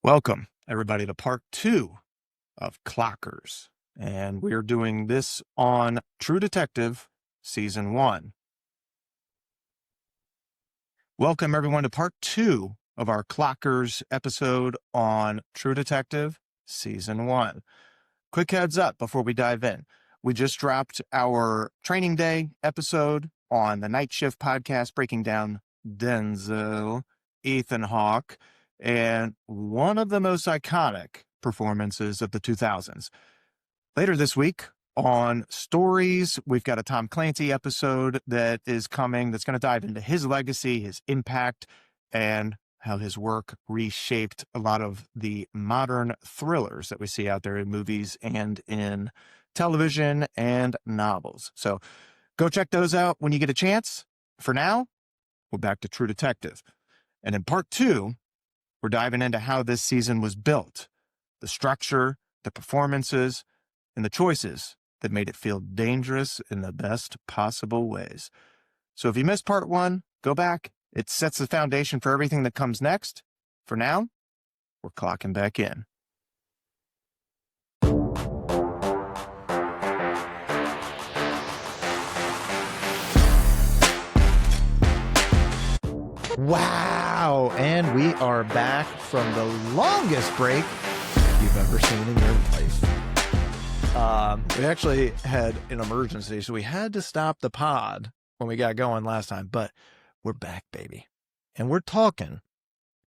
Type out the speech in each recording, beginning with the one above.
Welcome, everybody, to part 2 of Clockers. And we're doing this on True Detective Season 1. Welcome, everyone, to part 2 of our Clockers episode on True Detective Season 1. Quick heads up before we dive in. We just dropped our Training Day episode on the Night Shift podcast, breaking down Denzel, Ethan Hawke, and one of the most iconic performances of the 2000s. Later this week on Stories, we've got a Tom Clancy episode that is coming that's going to dive into his legacy, his impact, and how his work reshaped a lot of the modern thrillers that we see out there in movies and in television and novels. So go check those out when you get a chance. For now, we're back to True Detective. And in part 2, we're diving into how this season was built, the structure, the performances, and the choices that made it feel dangerous in the best possible ways. So if you missed part 1, go back. It sets the foundation for everything that comes next. For now, we're clocking back in. Wow, and we are back from the longest break you've ever seen in your life. We actually had an emergency, so we had to stop the pod when we got going last time, but we're back, baby. And we're talking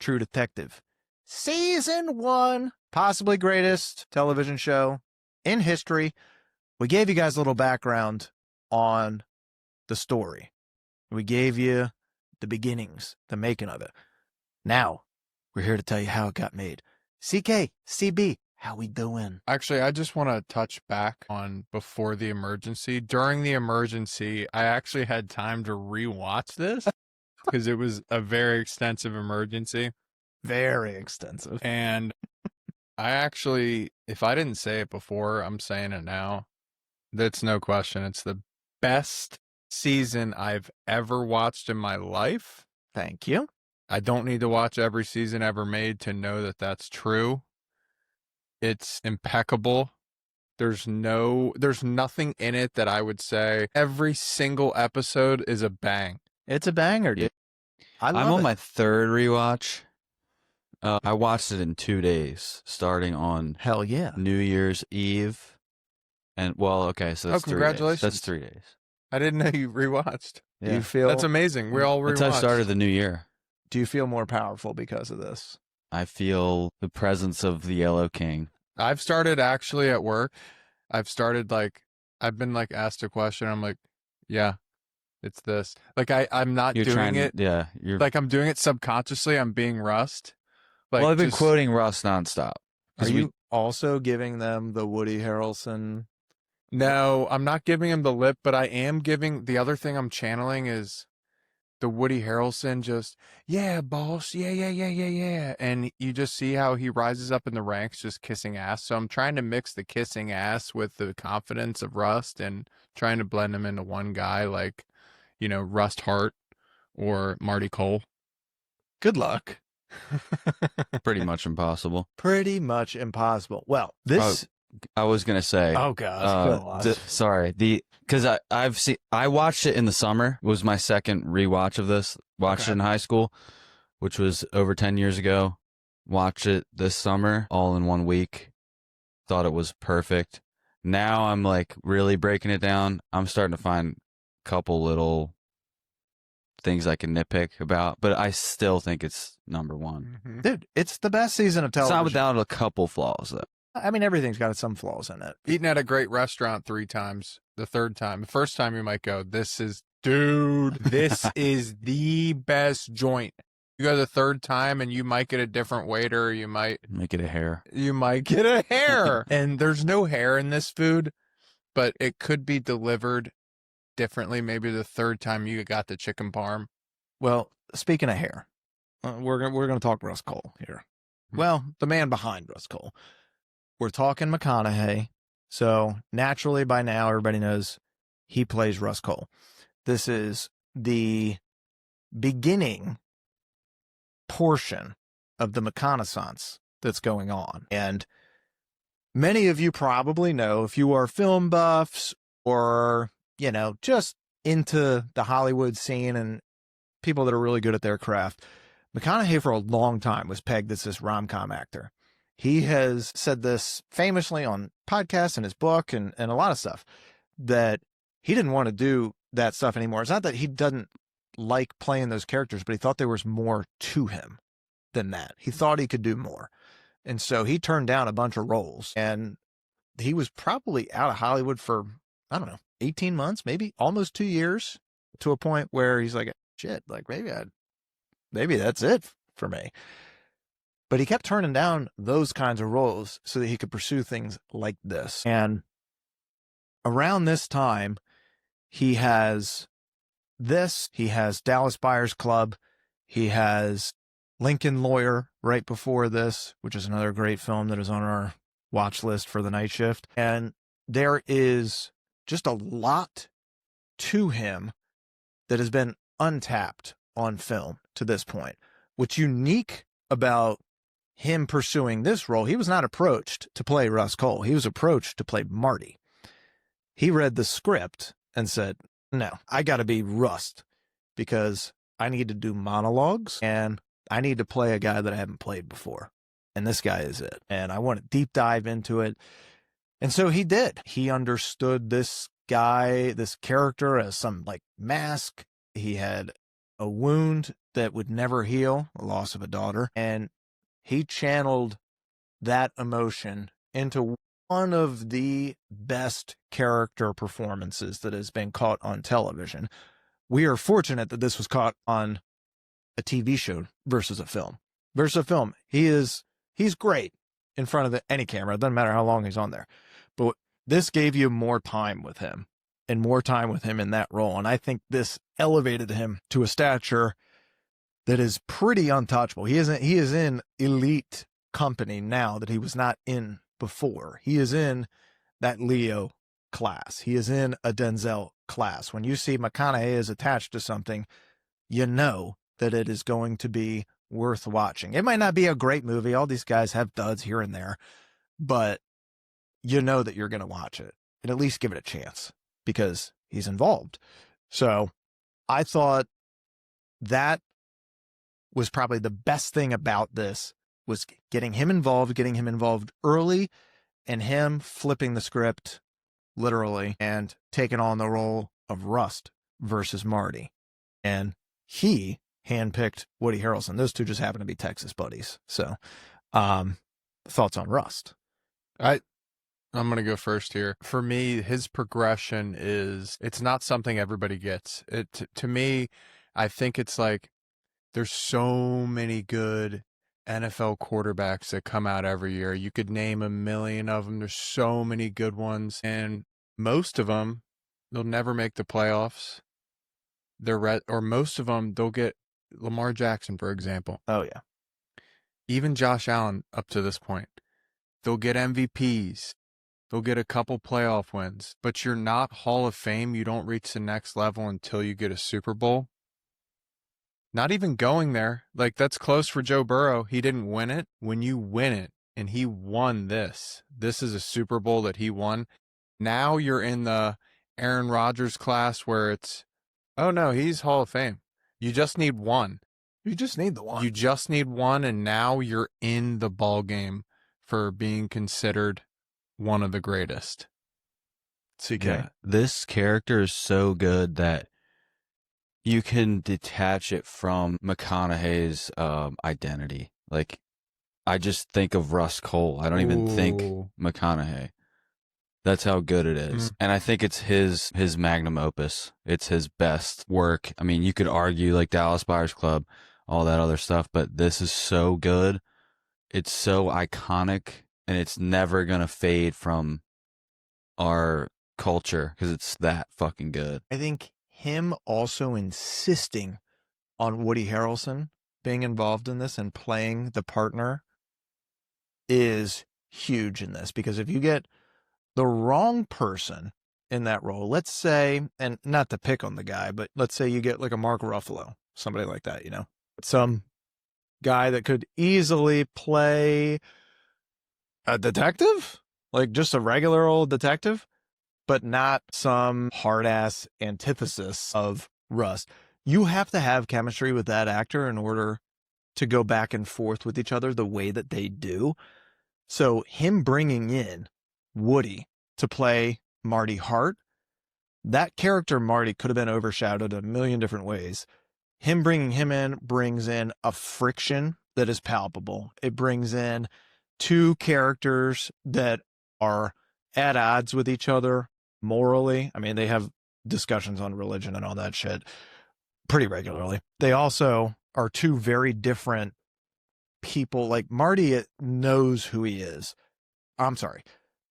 True Detective Season 1, possibly greatest television show in history. We gave you guys a little background on the story. We gave you the beginnings, the making of it. Now, we're here to tell you how it got made. CK, CB, how we doing? Actually, I just want to touch back on before the emergency. During the emergency, I actually had time to rewatch this because it was a very extensive emergency. Very extensive. And I actually, if I didn't say it before, I'm saying it now. That's no question. It's the best season I've ever watched in my life. Thank you. I don't need to watch every season ever made to know that that's true. It's impeccable. There's nothing in it that I would say every single episode is a bang. It's a banger, dude. I'm on my third rewatch. I watched it in 2 days, starting on Hell yeah. New Year's Eve. And well, okay, so that's 3 days. Congratulations. That's 3 days. I didn't know you rewatched. Do Yeah. you feel That's amazing. We all rewatched. That's how I started the new year. Do you feel more powerful because of this? I feel the presence of the Yellow King. I've started actually at work. I've been asked a question. I'm like, yeah, it's this. Like I'm not You're doing trying it. Yeah, you're Like I'm doing it subconsciously. I'm being Rust. Like, well, I've been just- quoting Russ nonstop. Are you also giving them the Woody Harrelson? No, I'm not giving him the lip, but I am giving the other thing I'm channeling is the Woody Harrelson just, yeah, boss, yeah. And you just see how he rises up in the ranks just kissing ass. So I'm trying to mix the kissing ass with the confidence of Rust and trying to blend them into one guy like, Rust Hart or Marty Cole. Good luck. Pretty much impossible. Pretty much impossible. Well, this... I was gonna say. Oh, God. Sorry. Because I watched it in the summer. It was my second rewatch of this. Watched it in high school, which was over 10 years ago. Watched it this summer, all in 1 week. Thought it was perfect. Now I'm like really breaking it down. I'm starting to find a couple little things I can nitpick about, but I still think it's number one. Mm-hmm. Dude, it's the best season of It's television. not without a couple flaws, though. I mean, everything's got some flaws in it. Eating at a great restaurant 3 times. The third time, the first time you might go, this is the best joint. You go the third time and you might get a different waiter. You might Make it a hair. get a hair. And there's no hair in this food, but it could be delivered differently. Maybe the third time you got the chicken parm. Well, speaking of hair, we're gonna talk Russ Cole here. Well, the man behind Russ Cole. We're talking McConaughey, so naturally by now everybody knows he plays Russ Cole. This is the beginning portion of the McConaissance that's going on. And many of you probably know, if you are film buffs or, just into the Hollywood scene and people that are really good at their craft, McConaughey for a long time was pegged as this rom-com actor. He has said this famously on podcasts and his book and a lot of stuff, that he didn't want to do that stuff anymore. It's not that he doesn't like playing those characters, but he thought there was more to him than that. He thought he could do more. And so he turned down a bunch of roles, and he was probably out of Hollywood for, 18 months, maybe almost 2 years, to a point where he's like, shit, like maybe that's it for me. But he kept turning down those kinds of roles so that he could pursue things like this. And around this time, he has Dallas Buyers Club, he has Lincoln Lawyer right before this, which is another great film that is on our watch list for the night shift. And there is just a lot to him that has been untapped on film to this point. What's unique about him pursuing this role, he was not approached to play Russ Cole. He was approached to play Marty. He read the script and said, no, I got to be Rust because I need to do monologues and I need to play a guy that I haven't played before. And this guy is it. And I want to deep dive into it. And so he did. He understood this guy, this character, as some like mask. He had a wound that would never heal, the loss of a daughter. And he channeled that emotion into one of the best character performances that has been caught on television. We are fortunate that this was caught on a TV show versus a film. He's great in front of any camera. It doesn't matter how long he's on there. But this gave you more time with him and more time with him in that role. And I think this elevated him to a stature that is pretty untouchable. He is in elite company now that he was not in before. He is in that Leo class. He is in a Denzel class. When you see McConaughey is attached to something, you know that it is going to be worth watching. It might not be a great movie. All these guys have duds here and there, but you know that you're going to watch it and at least give it a chance because he's involved. So I thought that was probably the best thing about this, was getting him involved early, and him flipping the script literally and taking on the role of Rust versus Marty. And he handpicked Woody Harrelson. Those two just happen to be Texas buddies. So thoughts on Rust? I'm going to go first here. For me, his progression it's not something everybody gets. To me, I think it's like there's so many good NFL quarterbacks that come out every year. You could name a million of them. There's so many good ones. And most of them, they'll never make the playoffs. Or most of them, they'll get Lamar Jackson, for example. Oh, yeah. Even Josh Allen up to this point. They'll get MVPs. They'll get a couple playoff wins. But you're not Hall of Fame. You don't reach the next level until you get a Super Bowl. Not even going there. Like, that's close for Joe Burrow. He didn't win it. When you win it, and he won this is a Super Bowl that he won. Now you're in the Aaron Rodgers class where it's, oh no, he's Hall of Fame. You just need one. You just need the one. You just need one, and now you're in the ball game for being considered one of the greatest. CK. Yeah, this character is so good that you can detach it from McConaughey's identity. Like, I just think of Russ Cole. I don't even think McConaughey. That's how good it is. And I think it's his magnum opus. It's his best work. I mean, you could argue like Dallas Buyers Club, all that other stuff, but this is so good. It's so iconic, and it's never going to fade from our culture because it's that fucking good. I think him also insisting on Woody Harrelson being involved in this and playing the partner is huge in this, because if you get the wrong person in that role, let's say, and not to pick on the guy, but let's say you get like a Mark Ruffalo, somebody like that, some guy that could easily play a detective, like just a regular old detective, but not some hard-ass antithesis of Rust. You have to have chemistry with that actor in order to go back and forth with each other the way that they do. So him bringing in Woody to play Marty Hart, that character Marty could have been overshadowed a million different ways. Him bringing him in brings in a friction that is palpable. It brings in two characters that are at odds with each other morally. I mean, they have discussions on religion and all that shit pretty regularly. They also are two very different people. Like Marty knows who he is. I'm sorry.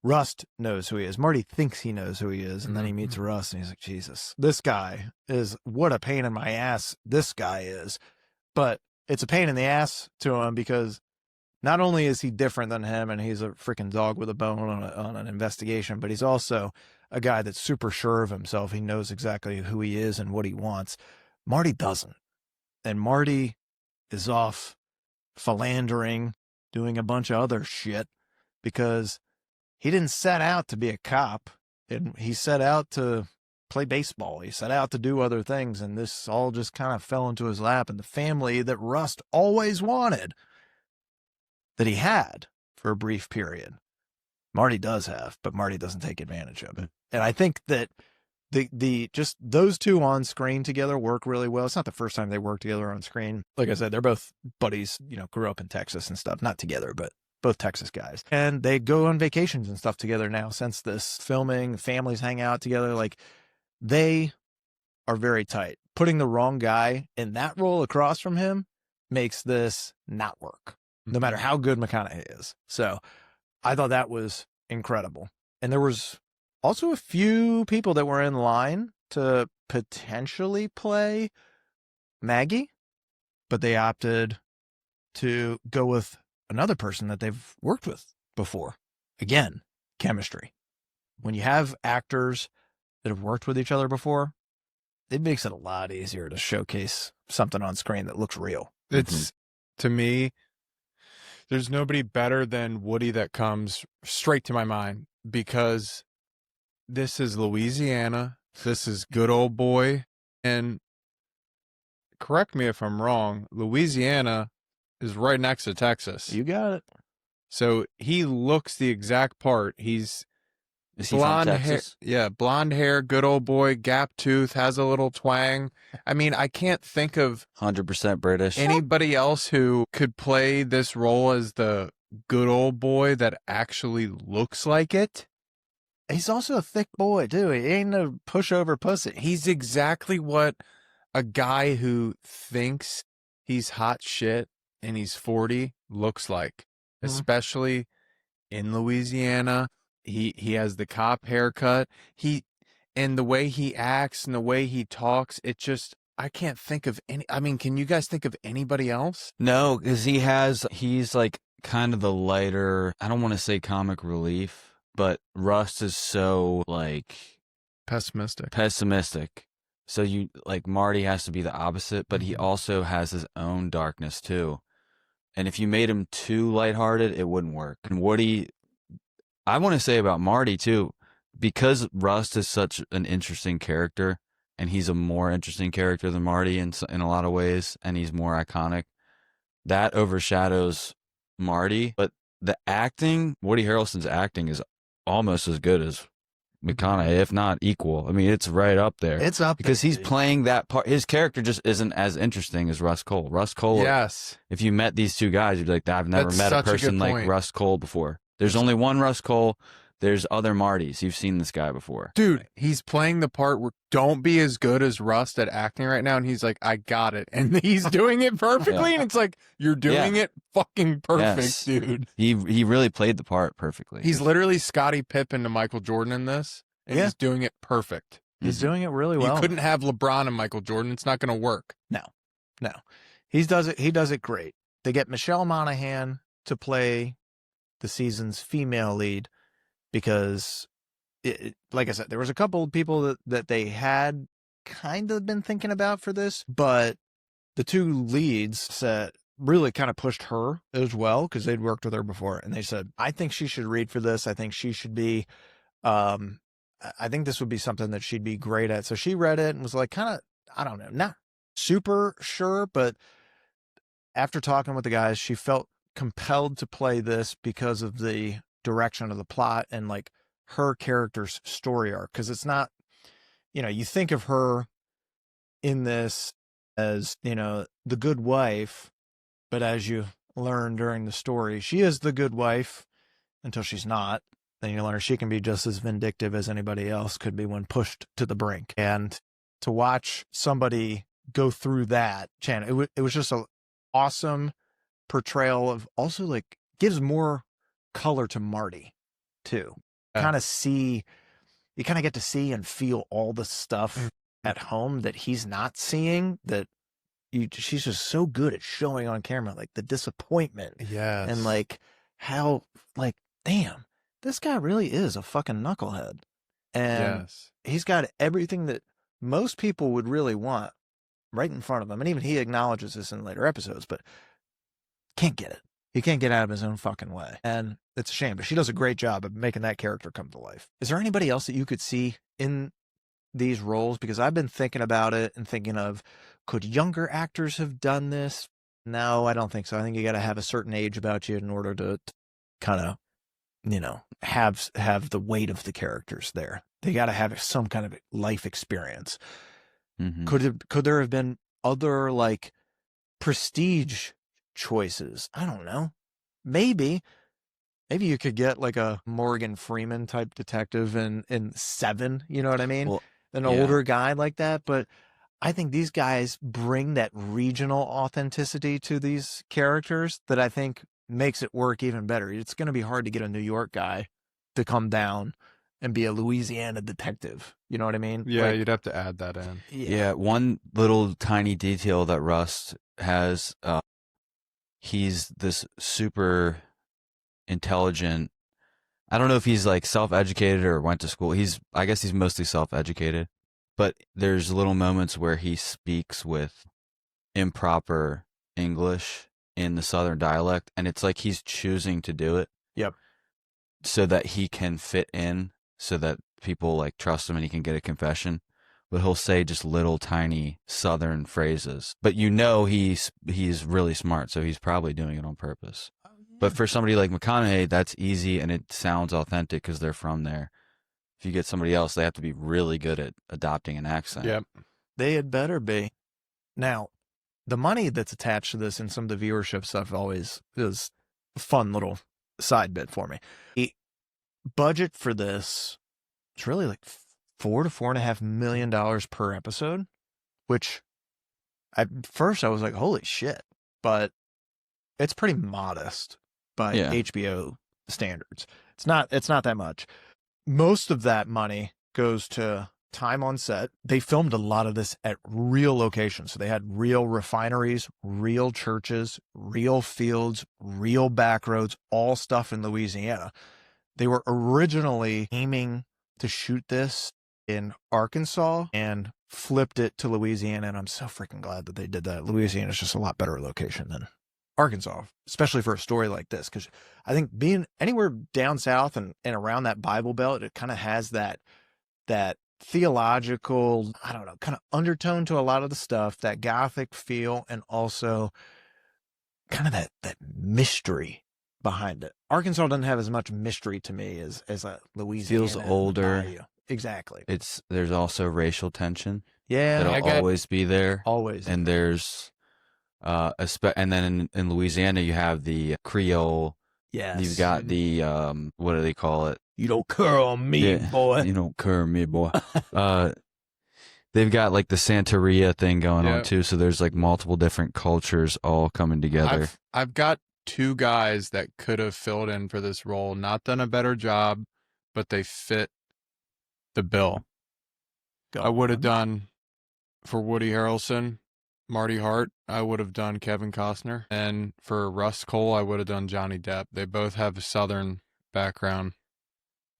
Rust knows who he is. Marty thinks he knows who he is. And then he meets Rust and he's like, Jesus, this guy is what a pain in my ass this guy is. But it's a pain in the ass to him because not only is he different than him and he's a freaking dog with a bone on an investigation, but he's also a guy that's super sure of himself. He knows exactly who he is and what he wants. Marty doesn't. And Marty is off philandering, doing a bunch of other shit because he didn't set out to be a cop. And he set out to play baseball. He set out to do other things. And this all just kind of fell into his lap. And the family that Rust always wanted, that he had for a brief period, Marty does have, but Marty doesn't take advantage of it. And I think that the just those two on screen together work really well. It's not the first time they work together on screen. Like I said, they're both buddies, grew up in Texas and stuff, not together, but both Texas guys. And they go on vacations and stuff together now since this filming. Families hang out together. Like, they are very tight. Putting the wrong guy in that role across from him makes this not work, no matter how good McConaughey is. So I thought that was incredible. And there was also a few people that were in line to potentially play Maggie, but they opted to go with another person that they've worked with before. Again, chemistry. When you have actors that have worked with each other before, it makes it a lot easier to showcase something on screen that looks real. It's, to me, there's nobody better than Woody that comes straight to my mind, because this is Louisiana. This is good old boy. And correct me if I'm wrong, Louisiana is right next to Texas. You got it. So he looks the exact part. Is he blonde from hair. Texas? Yeah, blonde hair, good old boy, gap tooth, has a little twang. I mean, I can't think of 100% British. anybody else who could play this role as the good old boy that actually looks like it. He's also a thick boy, too. He ain't a pushover pussy. He's exactly what a guy who thinks he's hot shit and he's 40 looks like, especially in Louisiana. He has the cop haircut. And the way he acts and the way he talks, I can't think of any. I mean, can you guys think of anybody else? No, because he's like kind of the lighter, I don't want to say comic relief, but Rust is so like pessimistic. So Marty has to be the opposite, but he also has his own darkness too. And if you made him too lighthearted, it wouldn't work. And Woody, I want to say about Marty too, because Rust is such an interesting character, and he's a more interesting character than Marty in a lot of ways, and he's more iconic, that overshadows Marty. But the acting, Woody Harrelson's acting is almost as good as McConaughey, if not equal. I mean, it's right up there. It's up because there, he's playing that part. His character just isn't as interesting as Rust Cole. Rust Cole, yes. If you met these two guys, you'd be like, I've never That's met a such a good person like point. Rust Cole before. There's only one Rust Cole. There's other Martys. You've seen this guy before. Dude, he's playing the part where don't be as good as Rust at acting right now. And he's like, I got it. And he's doing it perfectly. Yeah. And it's like, you're doing it fucking perfect, Yes. dude. He really played the part perfectly. He's literally Scottie Pippen to Michael Jordan in this. And he's doing it perfect. He's doing it really well. You couldn't have LeBron and Michael Jordan. It's not going to work. No. He does it great. They get Michelle Monaghan to play the season's female lead because, like I said, there was a couple of people that they had kind of been thinking about for this, but the two leads said, really kind of pushed her as well because they'd worked with her before. And they said, I think she should read for this. I think she should be, I think this would be something that she'd be great at. So she read it and was like, kind of, I don't know, not super sure, but after talking with the guys, she felt compelled to play this because of the direction of the plot and like her character's story arc. Because it's not, you think of her in this as, the good wife, but as you learn during the story, she is the good wife until she's not. Then you learn she can be just as vindictive as anybody else could be when pushed to the brink. And to watch somebody go through that channel, it was just an awesome portrayal of, also like gives more color to Marty too. Yeah. You kind of get to see and feel all the stuff at home that he's not seeing, that she's just so good at showing on camera, like the disappointment. Yes. And like how, like, damn, this guy really is a fucking knucklehead. And he's got everything that most people would really want right in front of him. And even he acknowledges this in later episodes, but can't get it. He can't get out of his own fucking way. And it's a shame, but she does a great job of making that character come to life. Is there anybody else that you could see in these roles? Because I've been thinking about it and thinking of, could younger actors have done this? No, I don't think so. I think you got to have a certain age about you in order to kind of, have the weight of the characters there. They got to have some kind of life experience. Mm-hmm. Could there have been other like prestige choices? I don't know. Maybe you could get like a Morgan Freeman type detective in Seven, you know what I mean? Well, an older guy like that. But I think these guys bring that regional authenticity to these characters that I think makes it work even better. It's going to be hard to get a New York guy to come down and be a Louisiana detective. You know what I mean? Yeah, Like, you'd have to add that in. Yeah, one little tiny detail that Rust has, he's this super intelligent, I don't know if he's like self-educated or went to school. I guess he's mostly self-educated, but there's little moments where he speaks with improper English in the Southern dialect, and it's like he's choosing to do it. Yep. So that he can fit in, so that people like trust him and he can get a confession. But he'll say just little tiny Southern phrases. But he's really smart, so he's probably doing it on purpose. But for somebody like McConaughey, that's easy and it sounds authentic because they're from there. If you get somebody else, they have to be really good at adopting an accent. Yep. They had better be. Now, the money that's attached to this and some of the viewership stuff always is a fun little side bit for me. The budget for this is really like $4 to $4.5 million per episode, which at first I was like, holy shit, but it's pretty modest by HBO standards. It's not that much. Most of that money goes to time on set. They filmed a lot of this at real locations. So they had real refineries, real churches, real fields, real back roads, all stuff in Louisiana. They were originally aiming to shoot this in Arkansas and flipped it to Louisiana. And I'm so freaking glad that they did that. Louisiana is just a lot better location than Arkansas, especially for a story like this. Because I think being anywhere down south and around that Bible Belt, it kind of has that theological, I don't know, kind of undertone to a lot of the stuff, that Gothic feel, and also kind of that mystery behind it. Arkansas doesn't have as much mystery to me as a Louisiana. Feels older. Bayou. Exactly. There's also racial tension. Yeah. That'll always be there. Always. And there's and then in Louisiana you have the Creole. Yes. You've got the what do they call it? You don't curl me, boy. You don't curl me, boy. They've got like the Santeria thing going on too, so there's like multiple different cultures all coming together. I've got two guys that could have filled in for this role, not done a better job, but they fit the bill. I would have done for Woody Harrelson, Marty Hart. I would have done Kevin Costner, and for Russ Cole, I would have done Johnny Depp. They both have a Southern background.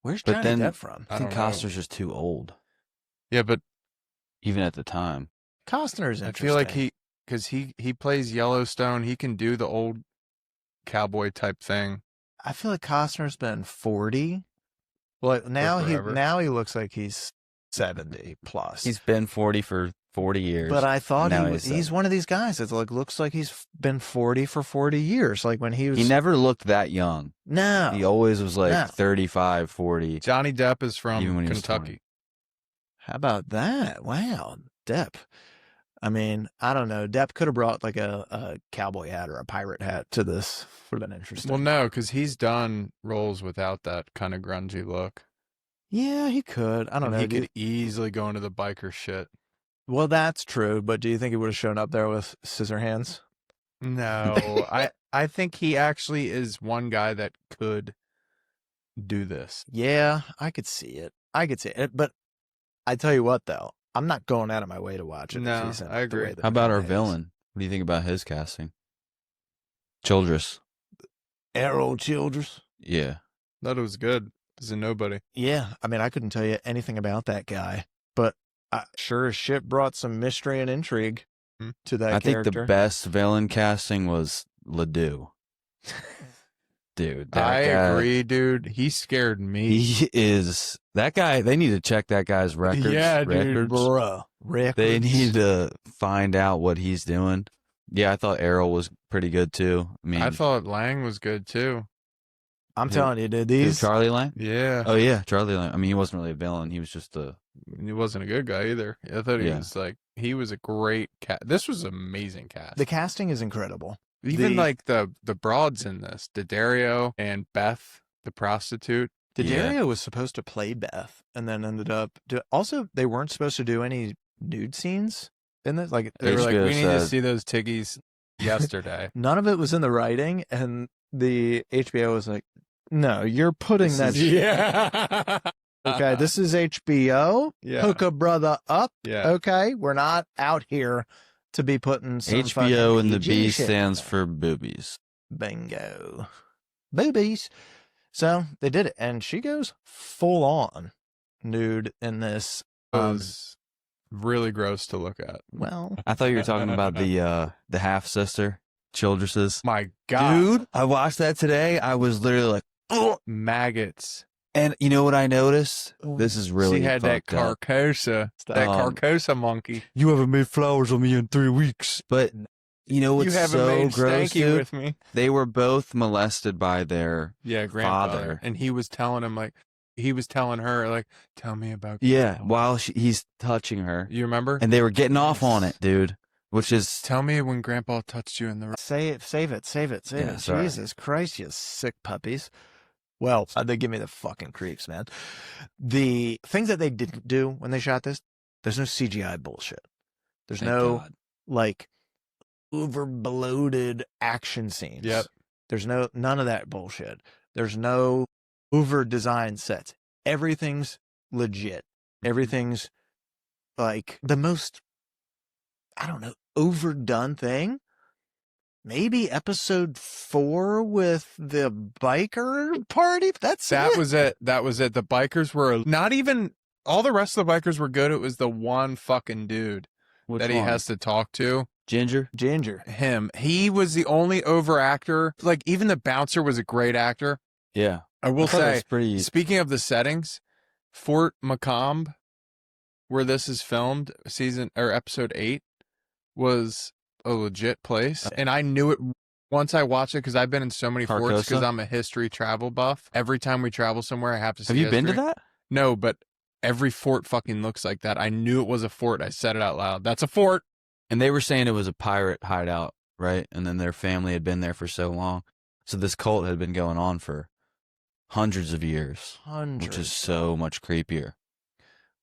Where's Johnny Depp from? I think Costner's just too old. Yeah, but even at the time, Costner's interesting. I feel like because he plays Yellowstone. He can do the old cowboy type thing. I feel like Costner's been 40. Well, now he looks like he's 70 plus. He's been 40 for 40 years. But I thought Now he's one of these guys that looks like he's been 40 for 40 years. Like when he was. He never looked that young. No. He always was like 35, 40. Johnny Depp is from Even when he was Kentucky. 20. How about that? Wow, Depp. I mean, I don't know. Depp could have brought like a cowboy hat or a pirate hat to this. Would have been interesting. Well, no, because he's done roles without that kind of grungy look. Yeah, he could. I don't know. He could easily go into the biker shit. Well, that's true. But do you think he would have shown up there with scissor hands? No, I think he actually is one guy that could do this. Yeah, I could see it. But I tell you what, though, I'm not going out of my way to watch it. No, if he's in I it the agree. way that How about our he is. villain? What do you think about his casting? Childress. Errol Childress? Yeah. Thought it was good. He's a nobody. Yeah, I mean, I couldn't tell you anything about that guy, but I sure as shit brought some mystery and intrigue to that I character. think the best villain casting was Ledoux. Dude, that I guy, agree, dude. He scared me. He is that guy. They need to check that guy's records. Yeah, dude, Bruh. Records. They need to find out what he's doing. Yeah, I thought Errol was pretty good too. I mean, I thought Lang was good too. I'm Who- telling you, dude, who, these. Charlie Lang. Yeah. Oh yeah, Charlie Lang. I mean, he wasn't really a villain. He was just a. He wasn't a good guy either. I thought Yeah. he was a great cat. This was an amazing cast. The casting is incredible. Even the- like the broads in this, D'Addario and Beth, the prostitute. D'Addario was supposed to play Beth and then ended up. Also, they weren't supposed to do any nude scenes in this. Like, They were like, HBO we need to said- see those tiggies yesterday. none of it was in the writing, and the HBO was like, no, you're putting that shit. yeah. Okay, this is HBO. Yeah. Hook a brother up. Yeah. Okay, we're not out here to be putting some HBO and the fucking B PG shit. stands for boobies. Bingo. Boobies. So they did it, and she goes full on nude in this. It was really gross to look at. Well, I thought you were talking about the half sister, Childress's. My God. Dude, I watched that today. I was literally like, oh. Maggots. And you know what I noticed? This is really She had that fucked up. Carcosa. That Carcosa monkey. You haven't made flowers on me in 3 weeks. But you know what's You haven't so made gross, stanky dude? with me. They were both molested by their Grandfather. father. And he was telling him, like, he was telling her, like, tell me about Yeah, Grandpa. while he's touching her. You remember? And they were getting off on it, dude. Which is Tell me when Grandpa touched you in the... save it. Yeah, sorry. Jesus Christ, you sick puppies. Well, they give me the fucking creeps, man. The things that they didn't do when they shot this, there's no CGI bullshit. There's Thank no God. like over bloated action scenes. Yep. There's none of that bullshit. There's no over designed sets. Everything's legit. Everything's like the most, I don't know, overdone thing. Maybe episode 4 with the biker party. That's That it. was it. That was it. The bikers were not even... All the rest of the bikers were good. It was the one fucking dude Which that he one? has to talk to. Ginger. Ginger. Him. He was the only over actor. Like, even the bouncer was a great actor. Yeah. I will thought it say, was pretty. speaking of the settings, Fort Macomb, where this is filmed, episode 8, was a legit place. And I knew it once I watched it because I've been in so many forts because Carcosa? I'm a history travel buff. Every time we travel somewhere, I have to see Have you been to history. that? No, but every fort fucking looks like that. I knew it was a fort. I said it out loud. That's a fort. And they were saying it was a pirate hideout, right? And then their family had been there for so long. So this cult had been going on for hundreds of years, which is so much creepier.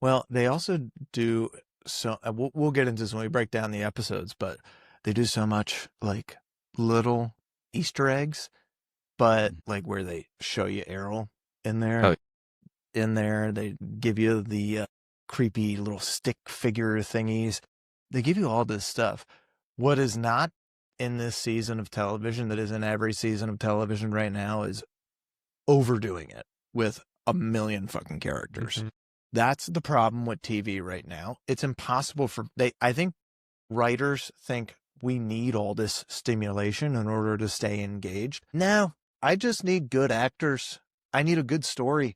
Well, they also do so. We'll get into this when we break down the episodes, but they do so much like little Easter eggs, but like where they show you Errol in there. Oh. In there, they give you the creepy little stick figure thingies. They give you all this stuff. What is not in this season of television that is in every season of television right now is overdoing it with a million fucking characters. Mm-hmm. That's the problem with TV right now. It's impossible I think writers think we need all this stimulation in order to stay engaged. No, I just need good actors. I need a good story.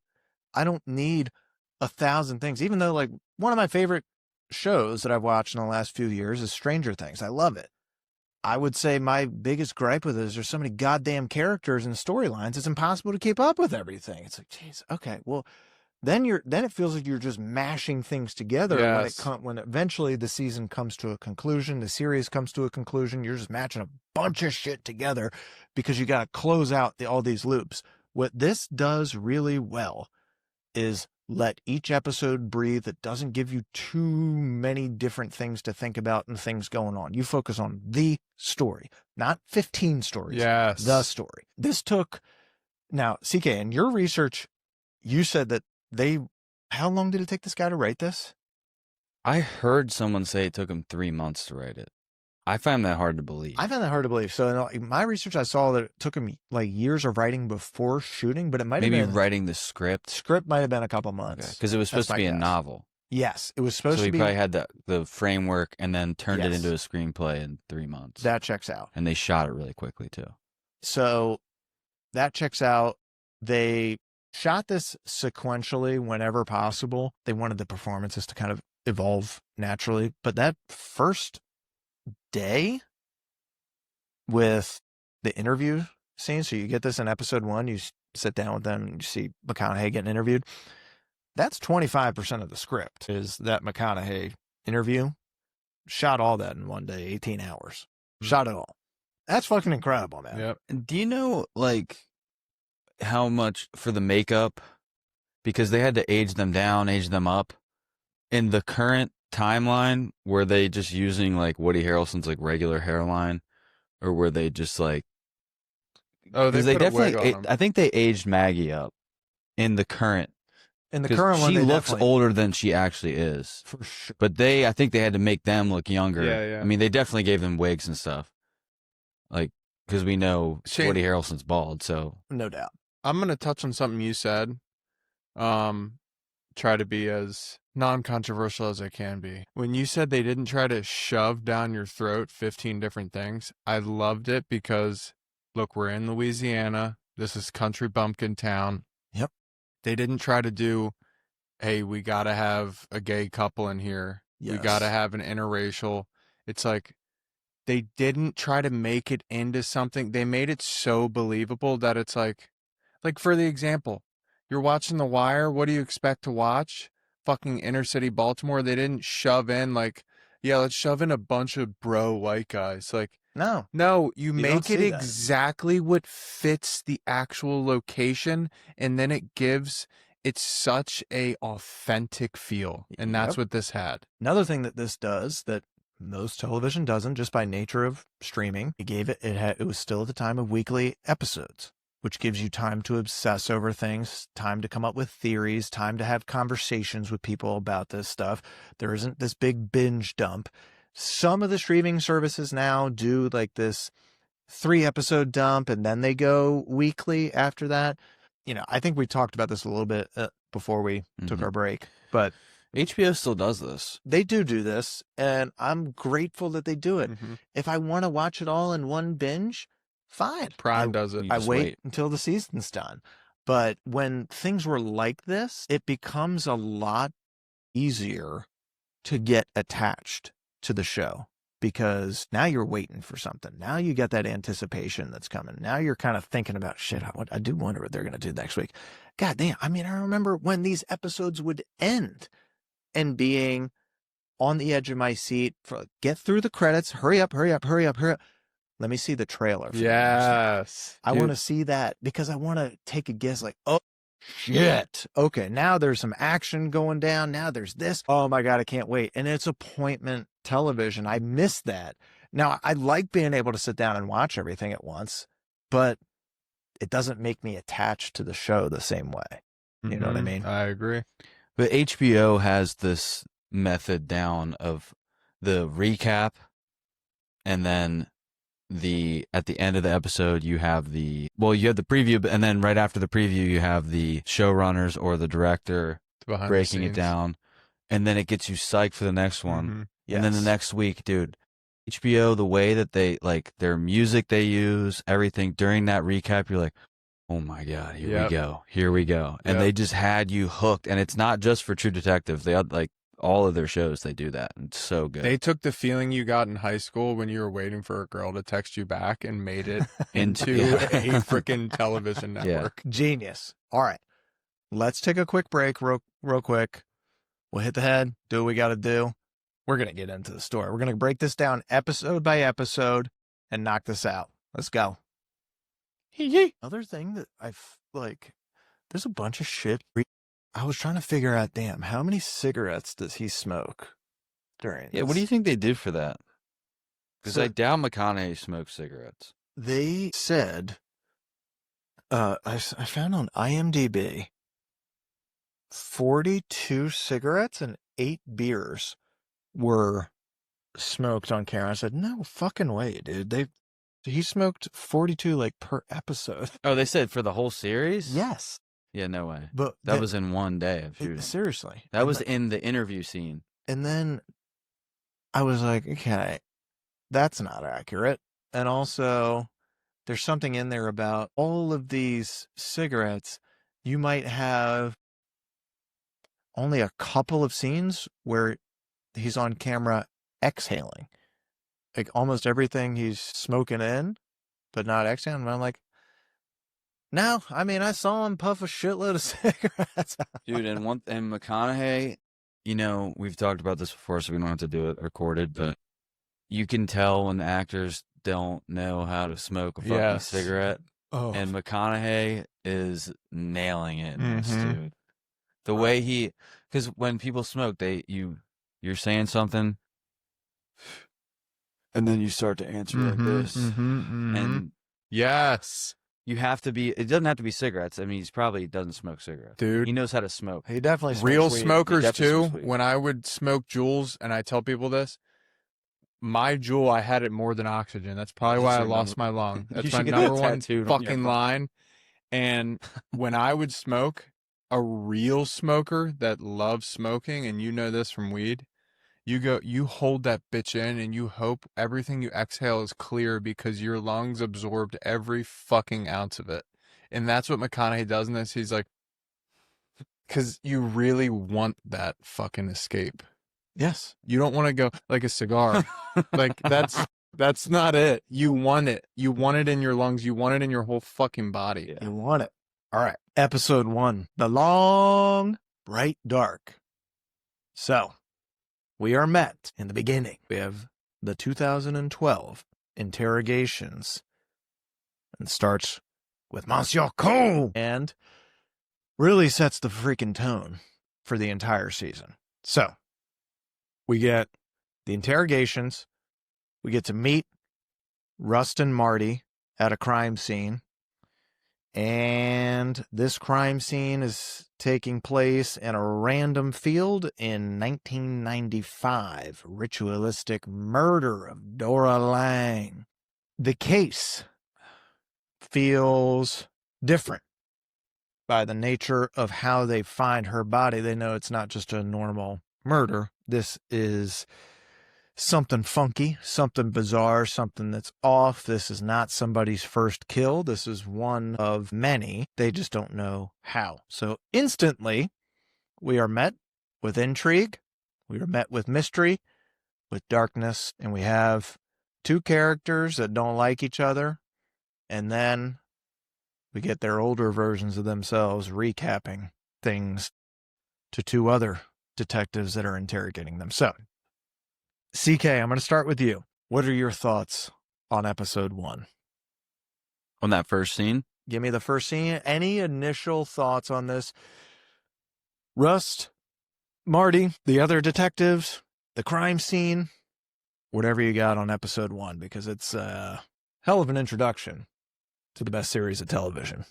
I don't need 1,000 things, even though like one of my favorite shows that I've watched in the last few years is Stranger Things. I love it. I would say my biggest gripe with it is there's so many goddamn characters and storylines. It's impossible to keep up with everything. It's like, geez, okay, well, then it feels like you're just mashing things together. Yes. When eventually the season comes to a conclusion, the series comes to a conclusion, you're just matching a bunch of shit together because you got to close out all these loops. What this does really well is let each episode breathe. It doesn't give you too many different things to think about and things going on. You focus on the story, not 15 stories. Yes. The story. Now, CK, in your research, you said that how long did it take this guy to write this? I heard someone say it took him 3 months to write it. I find that hard to believe. I found that hard to believe. So in my research, I saw that it took him like years of writing before shooting, but it might have Maybe been writing the script. Script might have been a couple months. Because it was supposed That's to be my a guess. novel. Yes, it was supposed So to he be. probably had the framework and then turned it Yes. into a screenplay in 3 months. That checks out. And they shot it really quickly too. So that checks out. They shot this sequentially whenever possible. They wanted the performances to kind of evolve naturally. But that first day with the interview scene, so you get this in episode 1, you sit down with them, and you see McConaughey getting interviewed. That's 25% of the script is that McConaughey interview. Shot all that in one day, 18 hours. Shot it all. That's fucking incredible, man. Yep. Do you know, like, how much for the makeup? Because they had to age them down, age them up. In the current timeline, were they just using, like, Woody Harrelson's, like, regular hairline? Or were they just, like... Oh, Because they they put a wig definitely... on him. I think they aged Maggie up in the current... In the 'cause current one, she they looks definitely- older than she actually is. for sure. But I think they had to make them look younger. Yeah, yeah. I mean, they definitely gave them wigs and stuff. Like, because we know Shane- Woody Harrelson's bald, so... No doubt. I'm going to touch on something you said. Try to be as non-controversial as I can be. When you said they didn't try to shove down your throat 15 different things, I loved it because, look, we're in Louisiana. This is country bumpkin town. Yep. They didn't try to do, hey, we got to have a gay couple in here. We Yes. got to have an interracial. It's like, they didn't try to make it into something. They made it so believable that it's like for the example, you're watching The Wire. What do you expect to watch? Fucking inner city Baltimore. They didn't shove in like, yeah, let's shove in a bunch of bro white guys. Like, No. no, you don't make it see that. exactly what fits the actual location, and then it's such a authentic feel, and that's Yep. what this had. Another thing that this does that most television doesn't, just by nature of streaming, it was still at the time of weekly episodes, which gives you time to obsess over things, time to come up with theories, time to have conversations with people about this stuff. There isn't this big binge dump. Some of the streaming services now do like this 3-episode dump and then they go weekly after that. You know, I think we talked about this a little bit before we took Mhm. our break, but HBO still does this. they do this, and I'm grateful that they do it. Mhm. If I want to watch it all in one binge, fine. Prime does it. You I just wait wait. until the season's done. But when things were like this, it becomes a lot easier to get attached to the show because now you're waiting for something. Now you got that anticipation that's coming. Now you're kind of thinking about, shit, I do wonder what they're going to do next week. God damn. I mean, I remember when these episodes would end and being on the edge of my seat for get through the credits. Hurry up. Let me see the trailer. for the next one. Yes. I want to see that because I want to take a guess like, oh, shit. Okay, now there's some action going down. Now there's this. Oh, my God, I can't wait. And it's appointment television. I miss that. Now, I like being able to sit down and watch everything at once, but it doesn't make me attached to the show the same way. You know what I Mhm. mean? I agree. But HBO has this method down of the recap, and then at the end of the episode you have the preview, and then right after the preview you have the showrunners or the director Behind the breaking it scenes. down, and then it gets you psyched for the next one. Mhm. And then the Yes. next week, dude, HBO, the way that they like their music they use, everything during that recap, you're like, oh my God, here we go. Here we go. And they just had you hooked. And it's not just for True Detective. They had like all of their shows, they do that. And it's so good. They took the feeling you got in high school when you were waiting for a girl to text you back and made it into a freaking television network. Genius. All right. Let's take a quick break real quick. We'll hit the head, do what we got to do. We're going to get into the story. We're going to break this down episode by episode and knock this out. Let's go. Other thing that I've like, there's a bunch of shit. I was trying to figure out, damn, how many cigarettes does he smoke during this? Yeah, what do you think they do for that? Because I doubt McConaughey smokes cigarettes. They said, I found on IMDb, 42 cigarettes and 8 beers were smoked on camera. I said, no fucking way, dude. He smoked 42 like per episode. Oh, they said for the whole series? Yes. Yeah, no way. But that was in one day of shooting. Seriously. That was in the interview scene. And then I was like, okay, that's not accurate. And also, there's something in there about all of these cigarettes. You might have only a couple of scenes where he's on camera exhaling. Like almost everything he's smoking in, but not exhaling. And I'm like, no, I mean, I saw him puff a shitload of cigarettes. Dude, and McConaughey, you know, we've talked about this before, so we don't have to do it recorded, but you can tell when the actors don't know how to smoke a fucking cigarette. Oh. And McConaughey is nailing it in this, dude. The way because when people smoke, you're saying something, and then you start to answer like this. And yes. You have to be, it doesn't have to be cigarettes. I mean, he probably doesn't smoke cigarettes. Dude. He knows how to smoke. He definitely smokes real weed. smokers too. Smokes weed. When I would smoke Juuls, and I tell people this, my Juul, I had it more than oxygen. That's probably why I lost my lung. That's my number one fucking line. And when I would smoke, a real smoker that loves smoking, and you know this from weed, you hold that bitch in and you hope everything you exhale is clear because your lungs absorbed every fucking ounce of it. And that's what McConaughey does in this. He's like, because you really want that fucking escape. Yes. You don't want to go like a cigar. Like that's not it. You want it. You want it in your lungs. You want it in your whole fucking body. You want it. All right. Episode 1, The Long, Bright Dark. So, we are met in the beginning. We have the 2012 interrogations. And starts with Monsieur Cole. And really sets the freaking tone for the entire season. So, we get the interrogations. We get to meet Rust and Marty at a crime scene. And this crime scene is taking place in a random field in 1995. Ritualistic murder of Dora Lang. The case feels different by the nature of how they find her body. They know it's not just a normal murder. This is something funky, something bizarre, something that's off. This is not somebody's first kill. This is one of many. They just don't know how. So instantly, we are met with intrigue. We are met with mystery, with darkness, and we have two characters that don't like each other. And then we get their older versions of themselves recapping things to two other detectives that are interrogating them. So, CK, I'm going to start with you. What are your thoughts on episode 1? On that first scene? Give me the first scene. Any initial thoughts on this? Rust, Marty, the other detectives, the crime scene, whatever you got on episode 1, because it's a hell of an introduction to the best series of television.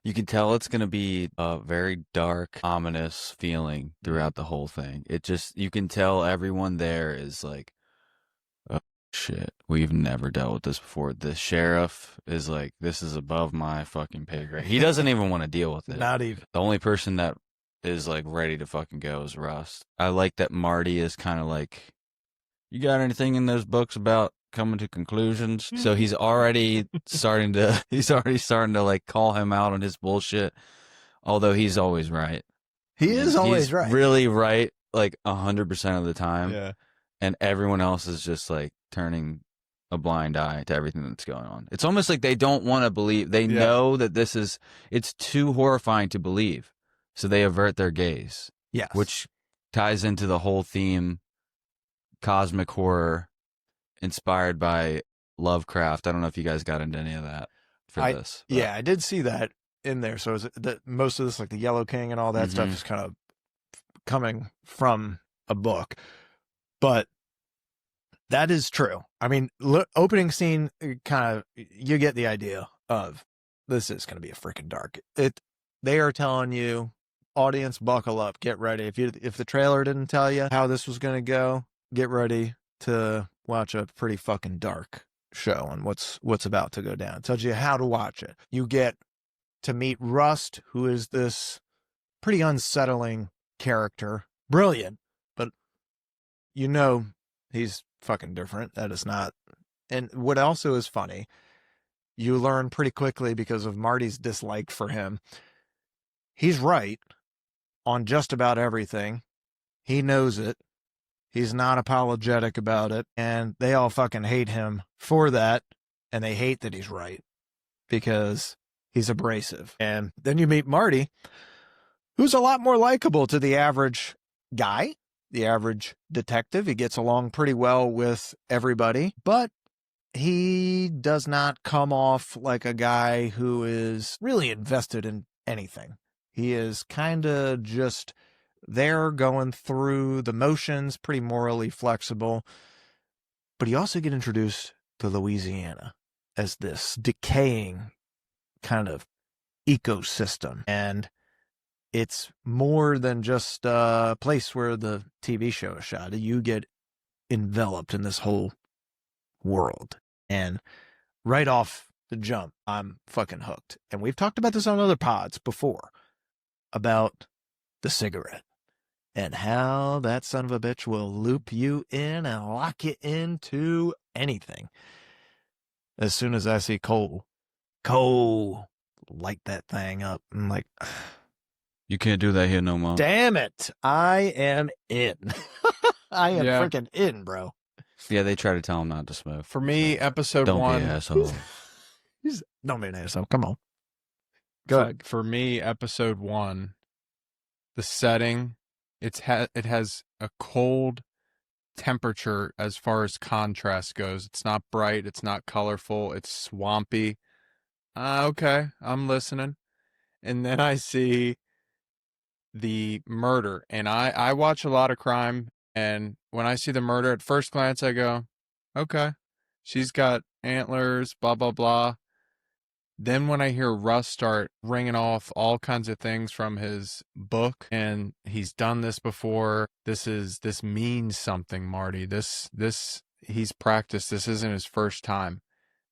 You can tell it's going to be a very dark, ominous feeling throughout the whole thing. You can tell everyone there is like, oh, shit, we've never dealt with this before. The sheriff is like, this is above my fucking pay grade. He doesn't even want to deal with it. Not even. The only person that is like ready to fucking go is Rust. I like that Marty is kind of like, You got anything in those books about coming to conclusions? So he's already starting to like call him out on his bullshit, although he's always right. He is always he's right. really right, like 100% of the time. Yeah. And everyone else is just like turning a blind eye to everything that's going on. It's almost like they don't want to believe. They know that it's too horrifying to believe. So they avert their gaze. Yes. Which ties into the whole theme, cosmic horror, inspired by Lovecraft. I don't know if you guys got into any of that for this. But. Yeah, I did see that in there. So is it that most of this, like the Yellow King and all that stuff, is kind of coming from a book. But that is true. I mean, opening scene, kind of, you get the idea of this is going to be a freaking dark. They are telling you, audience, buckle up, get ready. If the trailer didn't tell you how this was going to go, get ready to watch a pretty fucking dark show and what's about to go down. It tells you how to watch it. You get to meet Rust, who is this pretty unsettling character. Brilliant, but you know he's fucking different. That is not. And what also is funny, you learn pretty quickly because of Marty's dislike for him. He's right on just about everything. He knows it. He's not apologetic about it. And they all fucking hate him for that. And they hate that he's right because he's abrasive. And then you meet Marty, who's a lot more likable to the average guy, the average detective. He gets along pretty well with everybody, but he does not come off like a guy who is really invested in anything. He is kind of just there going through the motions, pretty morally flexible. But you also get introduced to Louisiana as this decaying kind of ecosystem. And it's more than just a place where the TV show is shot. You get enveloped in this whole world. And right off the jump, I'm fucking hooked. And we've talked about this on other pods before, about the cigarette and how that son of a bitch will loop you in and lock you into anything. As soon as I see Cole light that thing up, I'm like, You can't do that here no more. damn it, I am in. I am Yeah. freaking in, bro. Yeah, they try to tell him not to smoke. For me, episode Don't one. be an asshole. Don't be an asshole. Come on. Go ahead. For me, episode one, the setting, it has a cold temperature as far as contrast goes. It's not bright. It's not colorful. It's swampy. Okay, I'm listening. And then I see the murder, and I watch a lot of crime, and when I see the murder, at first glance, I go, okay, she's got antlers, blah, blah, blah. Then when I hear Russ start ringing off all kinds of things from his book, and he's done this before, this means something, Marty. He's practiced. This isn't his first time.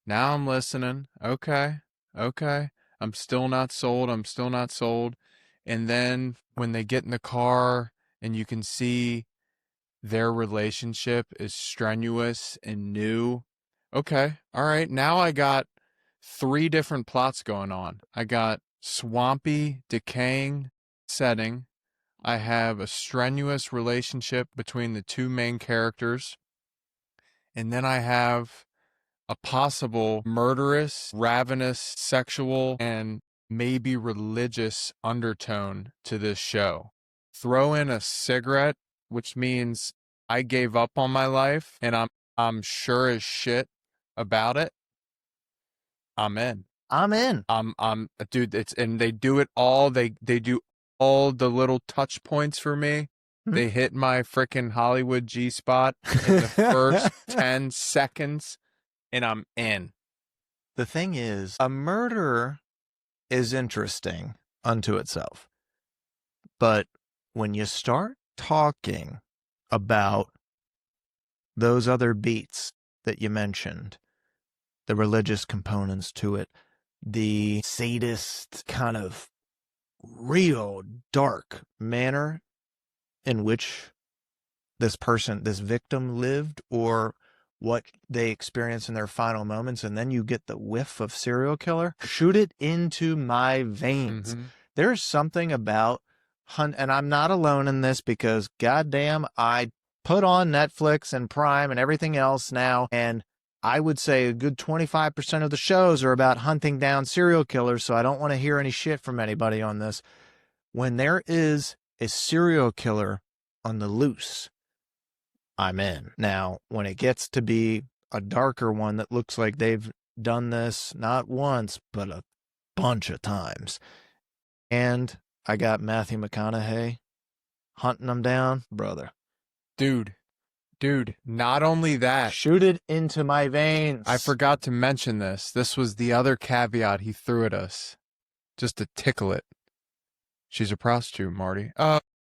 Now I'm listening. Okay. I'm still not sold. And then when they get in the car and you can see their relationship is strenuous and new. Okay. All right. Now I got 3 different plots going on. I got swampy, decaying setting. I have a strenuous relationship between the 2 main characters. And then I have a possible murderous, ravenous, sexual, and maybe religious undertone to this show. Throw in a cigarette, which means I gave up on my life and I'm sure as shit about it. I'm in. Dude, and they do it all. They do all the little touch points for me. They hit my freaking Hollywood G spot in the first 10 seconds. And I'm in. The thing is, a murder is interesting unto itself. But when you start talking about those other beats that you mentioned, the religious components to it, the sadist kind of real dark manner in which this victim lived or what they experience in their final moments, and then you get the whiff of serial killer, shoot it into my veins. Mhm. There's something about hunt, and I'm not alone in this because goddamn, I put on Netflix and Prime and everything else now, and I would say a good 25% of the shows are about hunting down serial killers, so I don't want to hear any shit from anybody on this. When there is a serial killer on the loose, I'm in. Now, when it gets to be a darker one that looks like they've done this not once, but a bunch of times, and I got Matthew McConaughey hunting them down, brother. Dude, not only that, Shoot it into my veins. I forgot to mention this. This was the other caveat he threw at us, just to tickle it. She's a prostitute, Marty.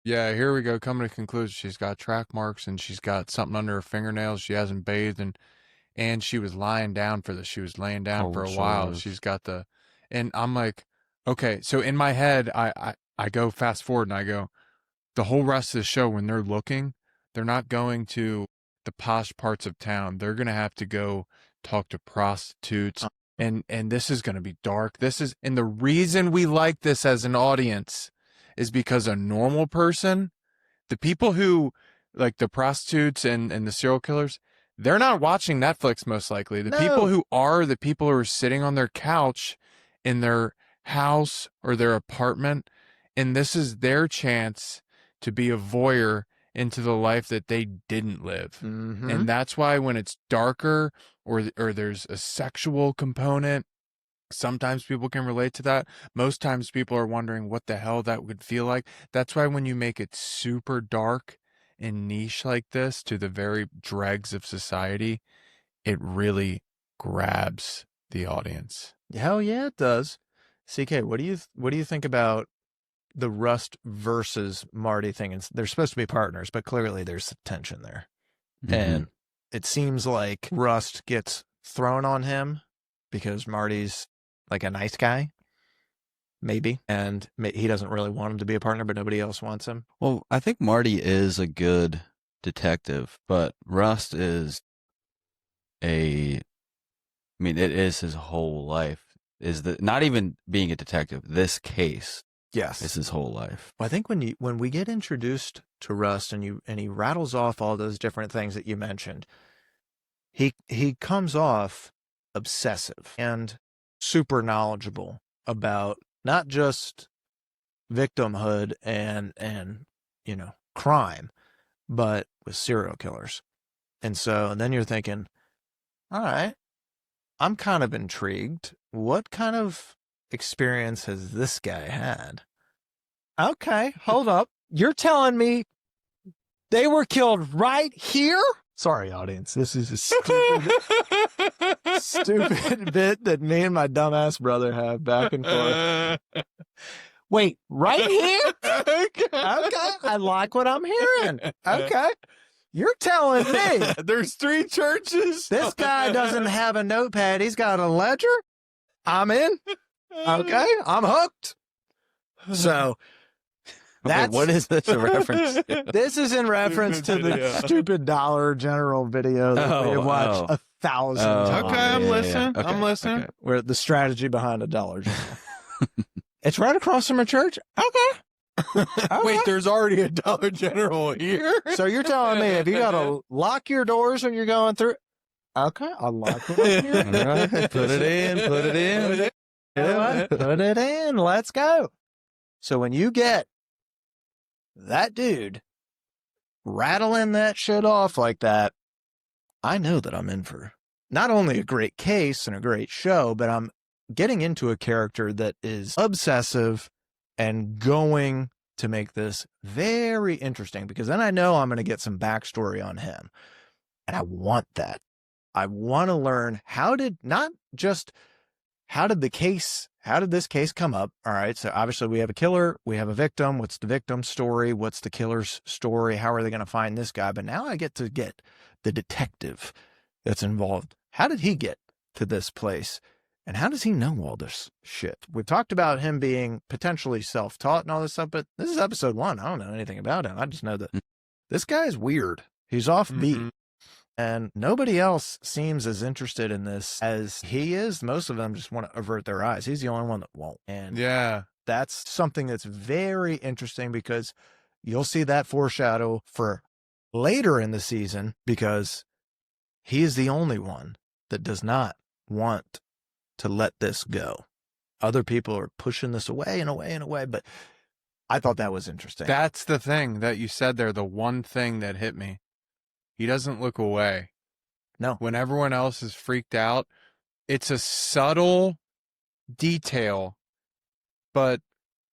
Yeah, here we go. Coming to conclusion. She's got track marks and she's got something under her fingernails. She hasn't bathed and she was lying down for this. She was laying down for a while. She's got and I'm like, okay. So in my head, I go fast forward and I go, the whole rest of the show when they're looking, they're not going to the posh parts of town. They're going to have to go talk to prostitutes. And this is going to be dark. And the reason we like this as an audience is because a normal person, the people who like the prostitutes and the serial killers, they're not watching Netflix most likely. The people who are the people who are sitting on their couch in their house or their apartment, and this is their chance to be a voyeur into the life that they didn't live. Mm-hmm. And that's why when it's darker or there's a sexual component, sometimes people can relate to that. Most times people are wondering what the hell that would feel like. That's why when you make it super dark and niche like this to the very dregs of society, it really grabs the audience. Hell yeah, it does. CK, what do you think about the Rust versus Marty thing? And they're supposed to be partners, but clearly there's tension there. Mhm. And it seems like Rust gets thrown on him because Marty's like a nice guy, maybe, and he doesn't really want him to be a partner, but nobody else wants him. Well, I think Marty is a good detective, but Rust is it is his whole life. Not even being a detective, this case Yes. is his whole life. Well, I think when we get introduced to Rust and he rattles off all those different things that you mentioned, he comes off obsessive and super knowledgeable about not just victimhood and crime, but with serial killers. And then you're thinking, all right, I'm kind of intrigued. What kind of experience has this guy had? Okay, hold up. You're telling me they were killed right here? Sorry, audience. This is a stupid bit that me and my dumbass brother have back and forth. Wait, right here? Okay, I like what I'm hearing. Okay. You're telling me There's 3 churches. this guy doesn't have a notepad. He's got a ledger? I'm in. Okay, I'm hooked. So Okay, what is this a reference to? this is in reference to the stupid Dollar General video that we have watched 1,000 times. Okay, I'm listening. Okay, I'm listening. okay. Where the strategy behind a Dollar General. It's right across from a church. Okay. Wait, there's already a Dollar General here? So you're telling me if you got to lock your doors when you're going through? Okay, I'll lock it up here. All right, put it in. You know what? Put it in. Let's go. So when you get that dude rattling that shit off like that, I know that I'm in for not only a great case and a great show, but I'm getting into a character that is obsessive and going to make this very interesting, because then I know I'm going to get some backstory on him. And I want that. I want to learn how did this case come up? All right. So obviously we have a killer, we have a victim. What's the victim's story? What's the killer's story? How are they going to find this guy? But now I get to get the detective that's involved. How did he get to this place? And how does he know all this shit? We've talked about him being potentially self-taught and all this stuff, but this is episode 1. I don't know anything about him. I just know that this guy's weird. He's offbeat. Mhm. And nobody else seems as interested in this as he is. Most of them just want to avert their eyes. He's the only one that won't. And Yeah. that's something that's very interesting because you'll see that foreshadow for later in the season because he is the only one that does not want to let this go. Other people are pushing this away and away and away, but I thought that was interesting. That's the thing that you said there, the one thing that hit me. He doesn't look away. No. When everyone else is freaked out, it's a subtle detail, but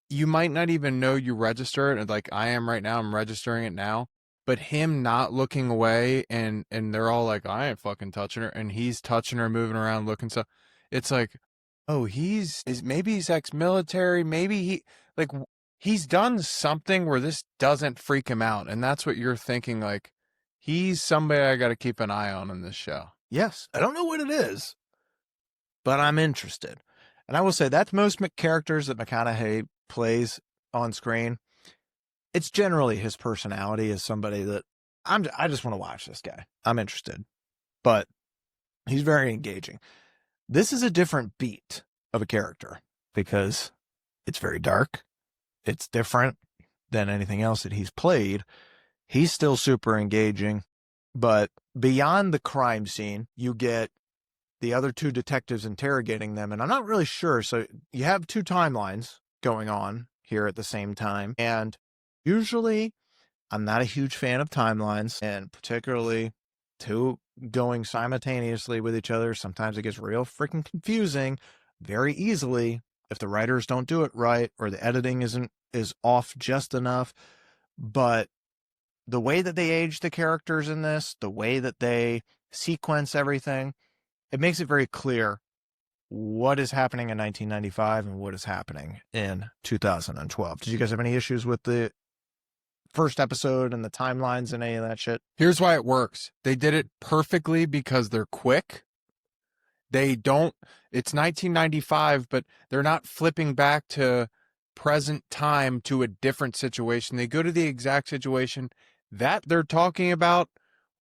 you might not even know you register it. Like I am right now, I'm registering it now. But him not looking away and they're all like, I ain't fucking touching her. And he's touching her, moving around, looking so. It's like, oh, maybe he's ex-military. Maybe he's done something where this doesn't freak him out. And that's what you're thinking, like, he's somebody I got to keep an eye on in this show. Yes. I don't know what it is, but I'm interested. And I will say that's most characters that McConaughey plays on screen. It's generally his personality as somebody that I just want to watch this guy. I'm interested, but he's very engaging. This is a different beat of a character because it's very dark. It's different than anything else that he's played. He's still super engaging, but beyond the crime scene, you get the other two detectives interrogating them. And I'm not really sure. So you have two timelines going on here at the same time. And usually I'm not a huge fan of timelines, and particularly two going simultaneously with each other. Sometimes it gets real freaking confusing very easily if the writers don't do it right or the editing is off just enough. But the way that they age the characters in this, the way that they sequence everything, it makes it very clear what is happening in 1995 and what is happening in 2012. Did you guys have any issues with the first episode and the timelines and any of that shit? Here's why it works. They did it perfectly because they're quick. It's 1995, but they're not flipping back to present time to a different situation. They go to the exact situation that they're talking about,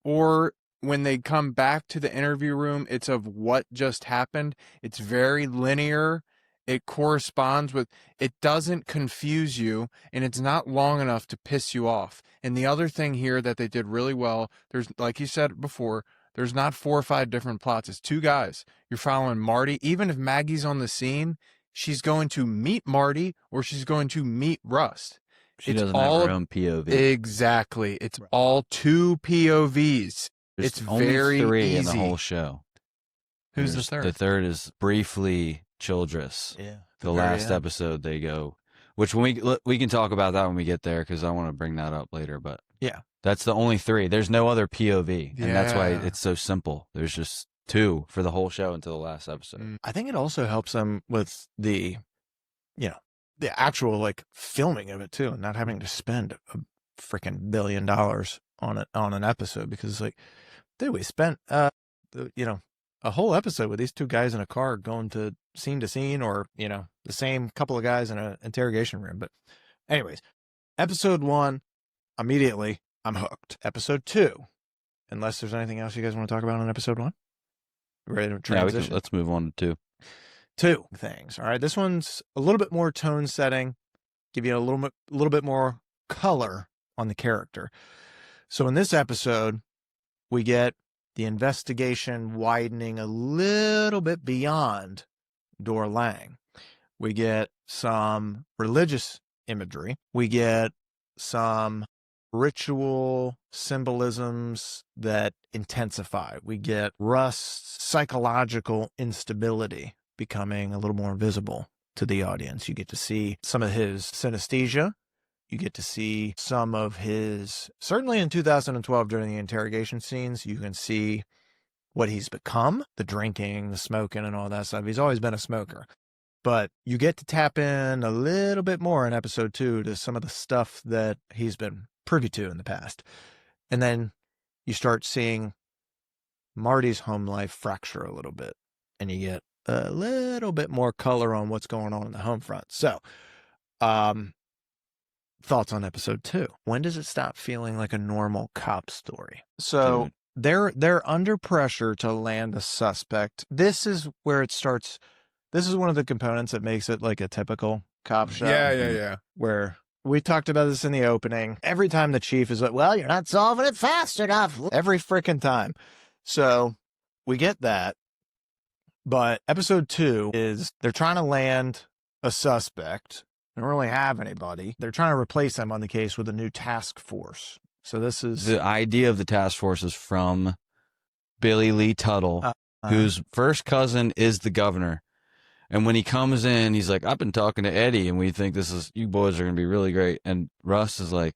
or when they come back to the interview room, it's of what just happened. It's very linear. It corresponds with, it doesn't confuse you, and it's not long enough to piss you off. And the other thing here that they did really well, there's, like you said before, there's not 4 or 5 different plots. It's 2 guys. You're following Marty. Even if Maggie's on the scene, she's going to meet Marty or she's going to meet Rust. She doesn't have her own POV. Exactly. It's all 2 POVs. There's It's only very 3 easy. in the whole show. Who's the There's- third? The third is briefly Childress. Yeah. The last episode they go, which when we can talk about that when we get there because I want to bring that up later. But Yeah. that's the only 3. There's no other POV, and that's why Yeah. it's so simple. There's just 2 for the whole show until the last episode. I think it also helps them with the actual like filming of it too, and not having to spend a freaking $1 billion on an episode because it's like, dude, we spent a whole episode with these 2 guys in a car going to scene, or the same couple of guys in an interrogation room. But anyways, episode 1, immediately I'm hooked. Episode 2, unless there's anything else you guys want to talk about on episbode 1, ready to Yeah, transition? let's move on to 2. 2 things. All right, this one's a little bit more tone setting, give you a little bit more color on the character. So in this episode, we get the investigation widening a little bit beyond Dor Lang. We get some religious imagery. We get some ritual symbolisms that intensify. We get Rust's psychological instability becoming a little more visible to the audience. You get to see some of his synesthesia. You get to see some of his, certainly in 2012 during the interrogation scenes, you can see what he's become, the drinking, the smoking, and all that stuff. He's always been a smoker. But you get to tap in a little bit more in episode 2 to some of the stuff that he's been privy to in the past. And then you start seeing Marty's home life fracture a little bit, and you get a little bit more color on what's going on in the home front. So, thoughts on episode 2. When does it stop feeling like a normal cop story? So they're under pressure to land a suspect. This is where it starts. This is one of the components that makes it like a typical cop show. Yeah. Where we talked about this in the opening. Every time the chief is like, well, you're not solving it fast enough. Every freaking time. So we get that. But episode 2 is they're trying to land a suspect. They don't really have anybody. They're trying to replace them on the case with a new task force. So this is The idea of the task force is from Billy Lee Tuttle, whose first cousin is the governor. And when he comes in, he's like, I've been talking to Eddie, and we think you boys are going to be really great. And Russ is like,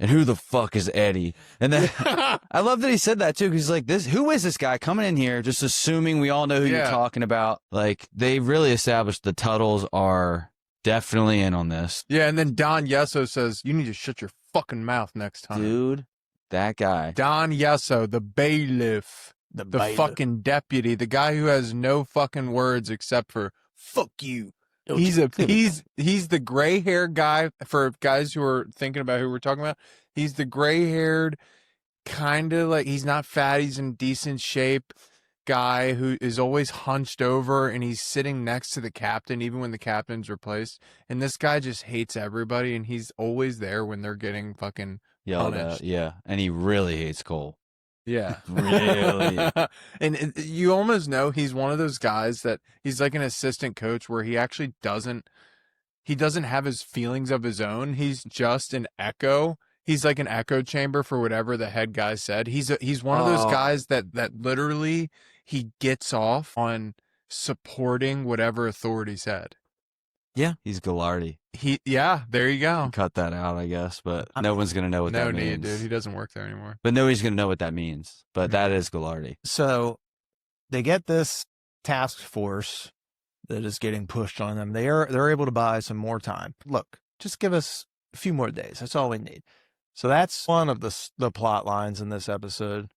and who the fuck is Eddie? And then I love that he said that too, because he's like, who is this guy coming in here just assuming we all know who you're talking about? Like, they really established the Tuttles are definitely in on this. Yeah, and then Don Yesso says, you need to shut your fucking mouth next time. Dude, that guy. Don Yesso, the bailiff, the bailiff. fucking deputy, the guy who has no fucking words except for fuck you. He's the gray haired guy. For guys who are thinking about who we're talking about, he's the gray haired, kind of like, he's not fat, he's in decent shape guy who is always hunched over, and he's sitting next to the captain even when the captain's replaced. And this guy just hates everybody, and he's always there when they're getting fucking Yelled punished. at. Yeah, and he really hates Cole. Yeah. Really. And you almost know he's one of those guys that he's like an assistant coach where he actually doesn't have his feelings of his own. He's just an echo. He's like an echo chamber for whatever the head guy said. He's one of those guys that literally he gets off on supporting whatever authority said. Yeah, he's Gallardi. There you go. Cut that out, I guess, but no one's going to know what No that need, means. dude. He doesn't work there anymore. But nobody's going to know what that means. But that is Gallardi. So they get this task force that is getting pushed on them. They're able to buy some more time. Look, just give us a few more days. That's all we need. So that's one of the plot lines in this episode.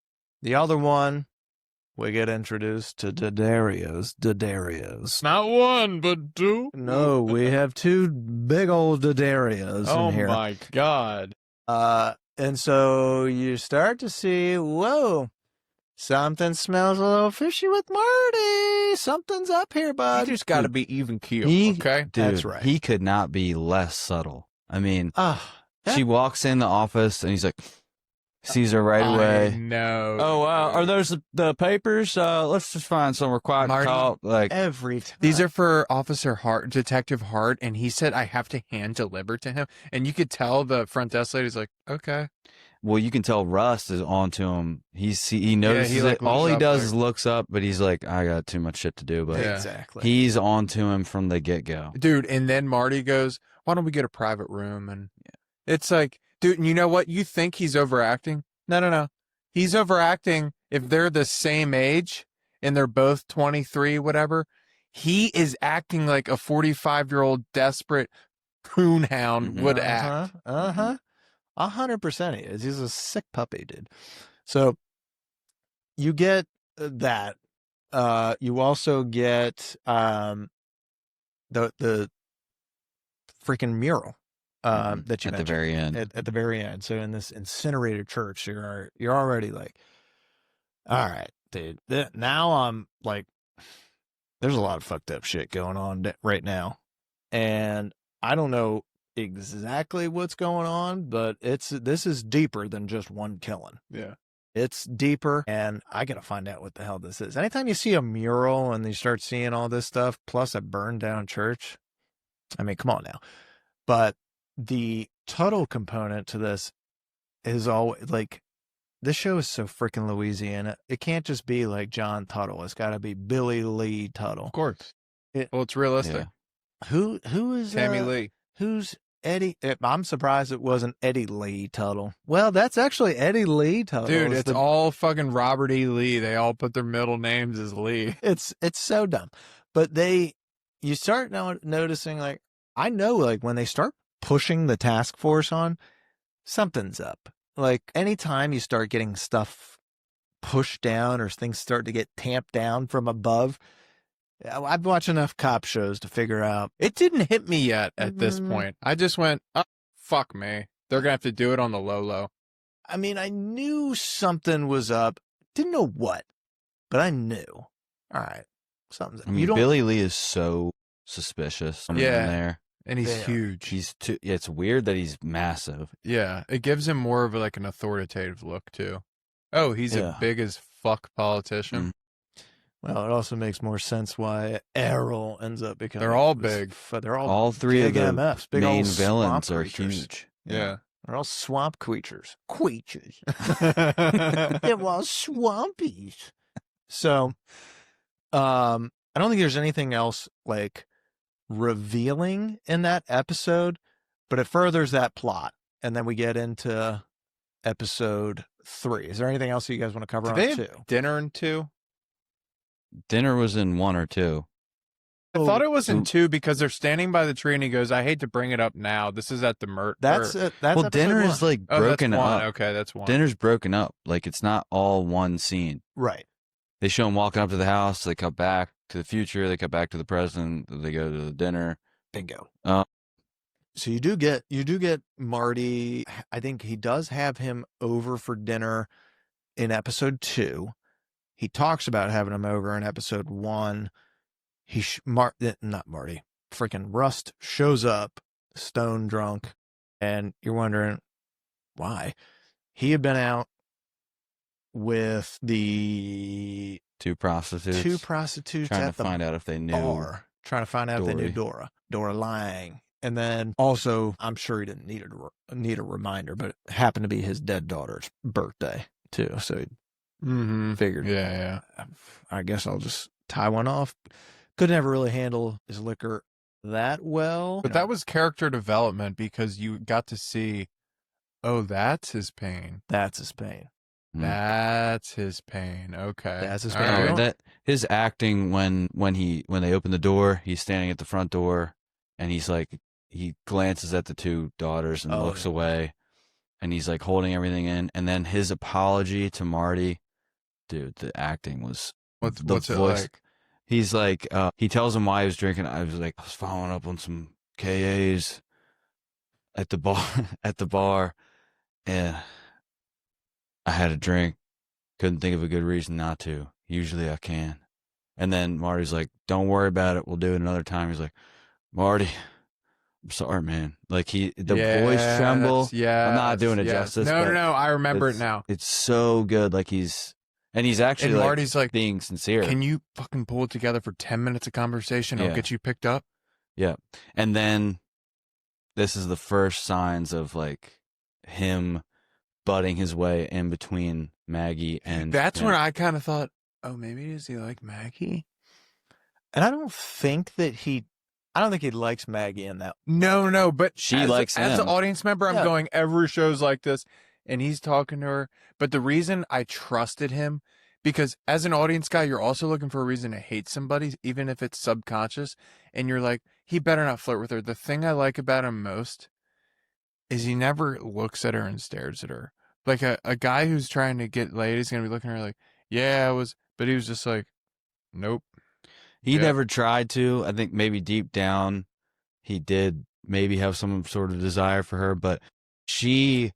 The other one, we get introduced to D'Addario's. Not one, but two. No, we have 2 big old D'Addario's in here. Oh my God. And so you start to see, whoa, something smells a little fishy with Marty. Something's up here, bud. You just got to be even keel, okay? Dude, That's right. He could not be less subtle. I mean, Yeah. she walks in the office and he's like, sees her right away. No. Oh, wow. Are those the papers? Let's just find somewhere quiet Marty, to talk. Like, Every time. These are for Officer Hart, Detective Hart, and he said I have to hand deliver to him. And you could tell the front desk lady's like, okay. well, you can tell Rust is onto him. He notices he, like, it. All looks he up, does like- is looks up, but he's like, I got too much shit to do. But Yeah. Exactly. he's onto him from the get-go. Dude, and then Marty goes, why don't we get a private room? And it's like, dude, and you know what? You think he's overacting? No. He's overacting if they're the same age and they're both 23, whatever. He is acting like a 45-year-old desperate coonhound would act. 100% he is. He's a sick puppy, dude. So you get that. You also get the freaking mural that you at the mentioned very end. at the very end. So in this incinerated church, you're already like, all right, dude. Now I'm like, there's a lot of fucked up shit going on right now, and I don't know exactly what's going on, but this is deeper than just one killing. Yeah. It's deeper, and I gotta find out what the hell this is. Anytime you see a mural and you start seeing all this stuff, plus a burned down church, I mean, come on now. But the Tuttle component to this is always like, this show is so freaking Louisiana. It can't just be like John Tuttle. It's got to be Billy Lee Tuttle. Of course. Well, it's realistic. Yeah. Who is Tammy Lee. Who's Eddie? I'm surprised it wasn't Eddie Lee Tuttle. Well, that's actually Eddie Lee Tuttle. Dude, it's all fucking Robert E. Lee. They all put their middle names as Lee. It's so dumb. But you start noticing, like, I know, like, when they start pushing the task force on, something's up. Like, anytime you start getting stuff pushed down or things start to get tamped down from above, I've watched enough cop shows to figure out. It didn't hit me yet at this point. I just went, oh, fuck me. They're going to have to do it on the low. I mean, I knew something was up. Didn't know what, but I knew. All right. Something's up. I mean, Billy Lee is so suspicious. Yeah. In there. And he's huge. It's weird that he's massive. Yeah. It gives him more of like an authoritative look, too. Oh, he's a big as fuck politician. Well, it also makes more sense why Errol ends up becoming. They're all big. They're all three of the MFs, big main old villains are creatures. huge. Yeah. They're all swamp creatures. Creatures. They're all swampies. So, I don't think there's anything else like revealing in that episode, but it furthers that plot, and then we get into episode 3. Is there anything else that you guys want to cover on they 2? have dinner in 2? Dinner was in 1 or 2. I thought it was in 2 because they're standing by the tree and he goes, I hate to bring it up now. This is at the That's well, dinner 1. is like Oh, broken that's 1. up. Okay, that's 1. Dinner's broken up. Like it's not all one scene. Right. They show him walking up to the house. They cut back to the future. They cut back to the present. They go to the dinner. Bingo. So you do get Marty. I think he does have him over for dinner in episode 2. He talks about having him over in episode 1. Not Marty. Freaking Rust shows up, stone drunk, and you're wondering why. He had been out with the 2 prostitutes. Trying at to find out if they knew. bar, trying to find out if they knew Dora. Dora lying. And then also, I'm sure he didn't need a reminder, but it happened to be his dead daughter's birthday too. So he figured, yeah, I guess I'll just tie one off. Could never really handle his liquor that well. But that was character development because you got to see, oh, that's his pain. That's his pain. That's his pain. Okay. That's his pain. Right. That his acting when they open the door, he's standing at the front door, and he's like he glances at the 2 daughters and looks away, and he's like holding everything in, and then his apology to Marty, dude, the acting was what's it like? He's like he tells him why he was drinking. I was following up on some KAs at the bar, and I had a drink. Couldn't think of a good reason not to. Usually I can. And then Marty's like, don't worry about it. We'll do it another time. He's like, Marty, I'm sorry, man. Like voice tremble. Yeah. I'm not doing it justice. No. I remember it now. It's so good. Like he's actually and Marty's like being sincere. Can you fucking pull it together for 10 minutes of conversation? I'll get you picked up. Yeah. And then this is the first signs of like him butting his way in between Maggie and that's when I kind of thought, oh, maybe does he like Maggie? And I don't think he likes Maggie in that. No, but she likes him. As an audience member, I'm going, every show's like this, and he's talking to her. But the reason I trusted him, because as an audience guy, you're also looking for a reason to hate somebody, even if it's subconscious, and you're like, he better not flirt with her. The thing I like about him most is he never looks at her and stares at her. Like a guy who's trying to get laid is going to be looking at her like, yeah, I was, but he was just like, nope. He never tried to. I think maybe deep down he did maybe have some sort of desire for her, but she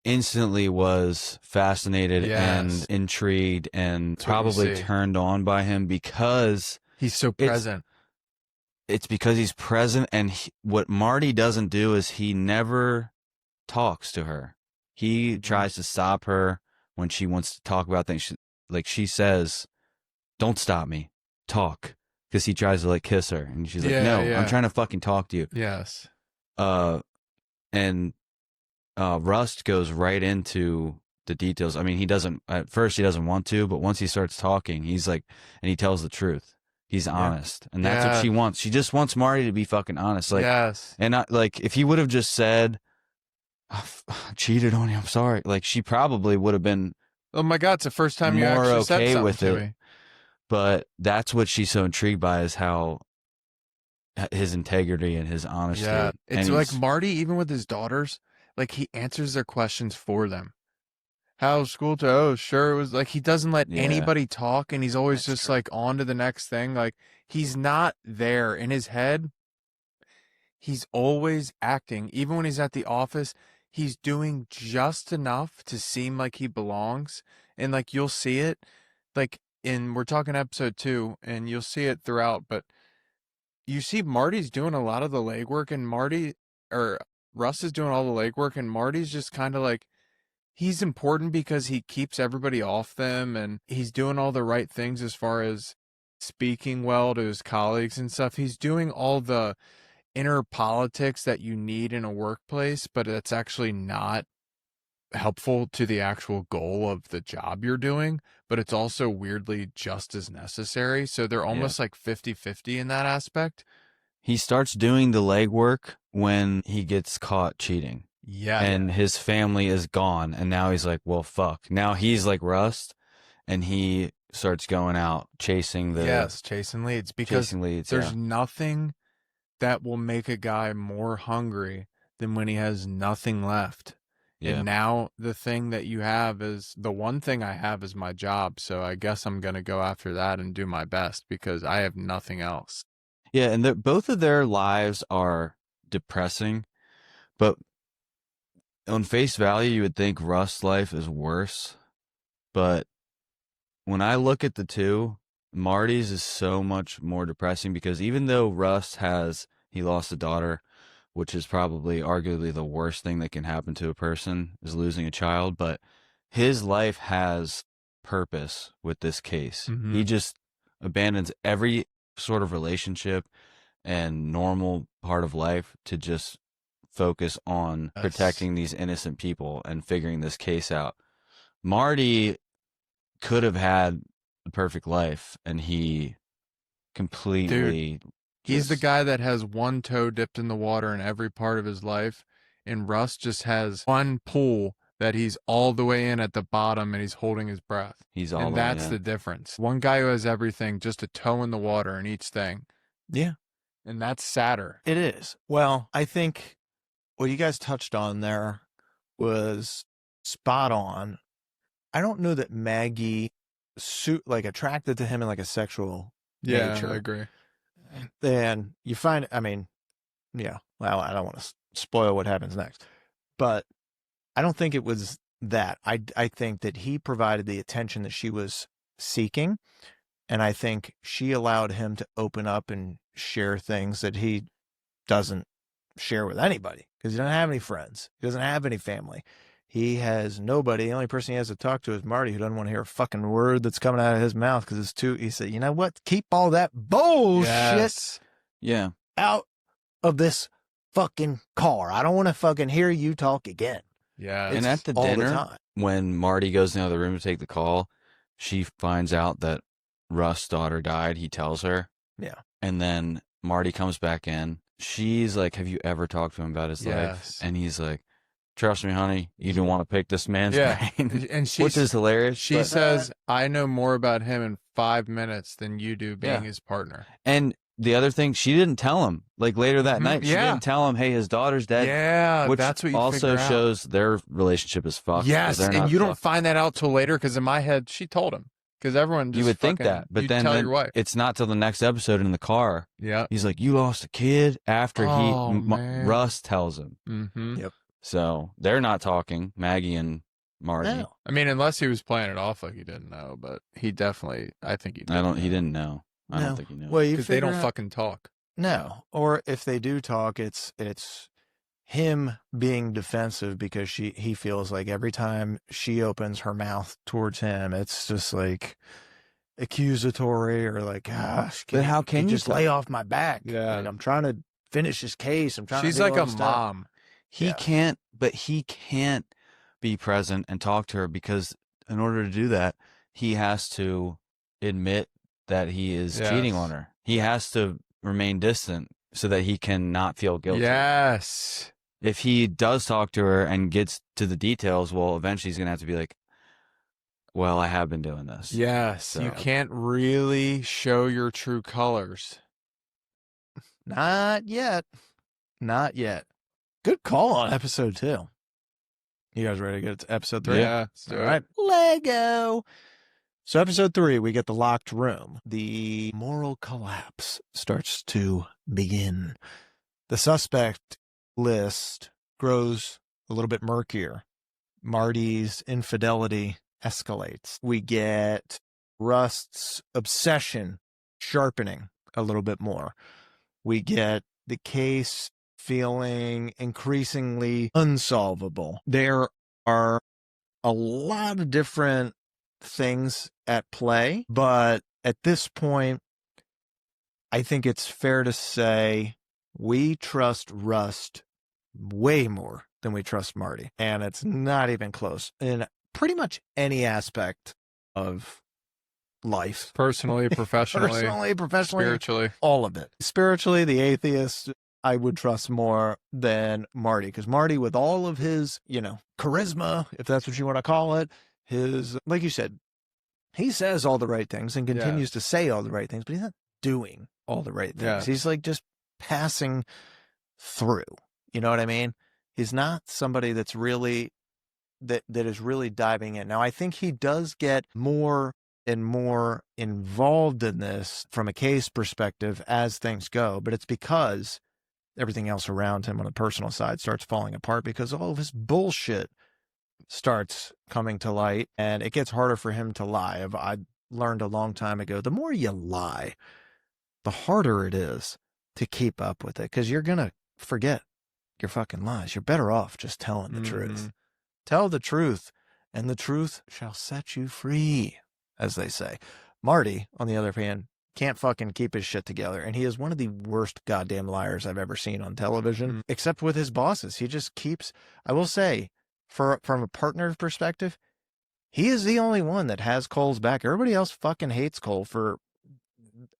instantly was fascinated and intrigued and probably turned on by him because he's so present. It's because he's present, and what Marty doesn't do is he never talks to her. He tries to stop her when she wants to talk about things. She says, don't stop me. Talk. Because he tries to like kiss her. And she's like, no, I'm trying to fucking talk to you. Yes. And Rust goes right into the details. I mean, at first he doesn't want to, but once he starts talking, he's like, and he tells the truth. He's honest. And that's what she wants. She just wants Marty to be fucking honest. Like, and if he would have just said, I cheated on you, I'm sorry. Like, she probably would have been, oh my God, it's the first time you more actually said okay something with to it. me. But that's what she's so intrigued by, is how his integrity and his honesty. Yeah, it's and like Marty, even with his daughters, like he answers their questions for them. How's school? Oh, sure. It was like he doesn't let anybody talk, and he's always just like on to the next thing. Like he's not there in his head. he's always acting. Even when he's at the office, he's doing just enough to seem like he belongs. And like you'll see it, like we're talking episode 2, and you'll see it throughout, but you see Marty's doing a lot of the legwork, and Russ is doing all the legwork, and Marty's just kind of like, he's important because he keeps everybody off them, and he's doing all the right things as far as speaking well to his colleagues and stuff. He's doing all the inner politics that you need in a workplace, but it's actually not helpful to the actual goal of the job you're doing, but it's also weirdly just as necessary. So they're almost like 50-50 in that aspect. He starts doing the legwork when he gets caught cheating. Yeah. And his family is gone. And now he's like, well, fuck. Now he's like Rust, and he starts going out chasing chasing leads, because there's nothing that will make a guy more hungry than when he has nothing left. Yeah. And now the thing that you have is, the one thing I have is my job. So I guess I'm going to go after that and do my best because I have nothing else. Yeah, and both of their lives are depressing, but on face value, you would think Rust's life is worse. But when I look at the two, Marty's is so much more depressing, because even though Rust he lost a daughter, which is probably arguably the worst thing that can happen to a person, is losing a child, but his life has purpose with this case. Mm-hmm. He just abandons every sort of relationship and normal part of life to just focus on protecting these innocent people and figuring this case out. Marty could have had the perfect life, and he completely... He's the guy that has one toe dipped in the water in every part of his life, and Russ just has one pool that he's all the way in at the bottom, and he's holding his breath. And that's the difference. One guy who has everything, just a toe in the water in each thing. Yeah. And that's sadder. It is. Well, I think what you guys touched on there was spot on. I don't know that Maggie attracted to him in like a sexual nature. I agree. Then you find, well, I don't want to spoil what happens next, but I don't think it was that. I think that he provided the attention that she was seeking, and I think she allowed him to open up and share things that he doesn't share with anybody, because he doesn't have any friends. He doesn't have any family. He has nobody. The only person he has to talk to is Marty, who doesn't want to hear a fucking word that's coming out of his mouth, because it's too... He said, you know what? Keep all that bullshit out of this fucking car. I don't want to fucking hear you talk again. Yeah. And at the dinner, when Marty goes in the other room to take the call, she finds out that Russ's daughter died. He tells her. Yeah. And then Marty comes back in. She's like, have you ever talked to him about his life? And he's like, trust me, honey, you don't want to pick this man's brain. And which is hilarious. She says, I know more about him in 5 minutes than you do being his partner. And the other thing, she didn't tell him, like later that night, she didn't tell him, hey, his daughter's dead. Yeah, which that's what you also shows their relationship is fucked. Yes, and you don't find that out till later, because in my head, she told him. Because everyone just you would think that, but then tell your wife. It's not till the next episode in the car. Yeah, he's like, you lost a kid, after Russ tells him. Mm-hmm. Yep. So they're not talking, Maggie and Marty. No. I mean, unless he was playing it off like he didn't know, but he definitely, I think he did. He didn't know. I don't think he knew. Well, because they don't fucking talk. No, or if they do talk, it's him being defensive, because he feels like every time she opens her mouth towards him, it's just like accusatory, or like, gosh, but how can you just lay off my back? Yeah, like, I'm trying to finish this case. I'm trying. She's to like a mom. He can't be present and talk to her, because in order to do that, he has to admit that he is cheating on her. He has to remain distant so that he can not feel guilty. Yes. If he does talk to her and gets to the details, well, eventually he's going to have to be like, well, I have been doing this. Yes. So. You can't really show your true colors. Not yet. Not yet. Good call on episode 2. You guys ready to get to episode 3? Yeah. All right. Lego. So episode 3, we get the locked room. The moral collapse starts to begin. The suspect list grows a little bit murkier. Marty's infidelity escalates. We get Rust's obsession sharpening a little bit more. We get the case feeling increasingly unsolvable. There are a lot of different things at play, but at this point, I think it's fair to say we trust Rust way more than we trust Marty. And it's not even close in pretty much any aspect of life. Personally, professionally, professionally, spiritually. all of it. Spiritually, the atheist, I would trust more than Marty, because Marty, with all of his, charisma, if that's what you want to call it, his, like you said, he says all the right things and continues to say all the right things, but he's not doing all the right things. Yeah. He's like just passing through. You know what I mean? He's not somebody that's really, that is really diving in. Now, I think he does get more and more involved in this from a case perspective as things go, but it's because everything else around him on the personal side starts falling apart, because all of his bullshit starts coming to light, and it gets harder for him to lie. I learned a long time ago, the more you lie, the harder it is to keep up with it, because you're going to forget your fucking lies. You're better off just telling the truth. Tell the truth, and the truth shall set you free, as they say. Marty, on the other hand, can't fucking keep his shit together, and he is one of the worst goddamn liars I've ever seen on television, except with his bosses. He just keeps, I will say, from a partner perspective, he is the only one that has Cole's back. Everybody else fucking hates Cole for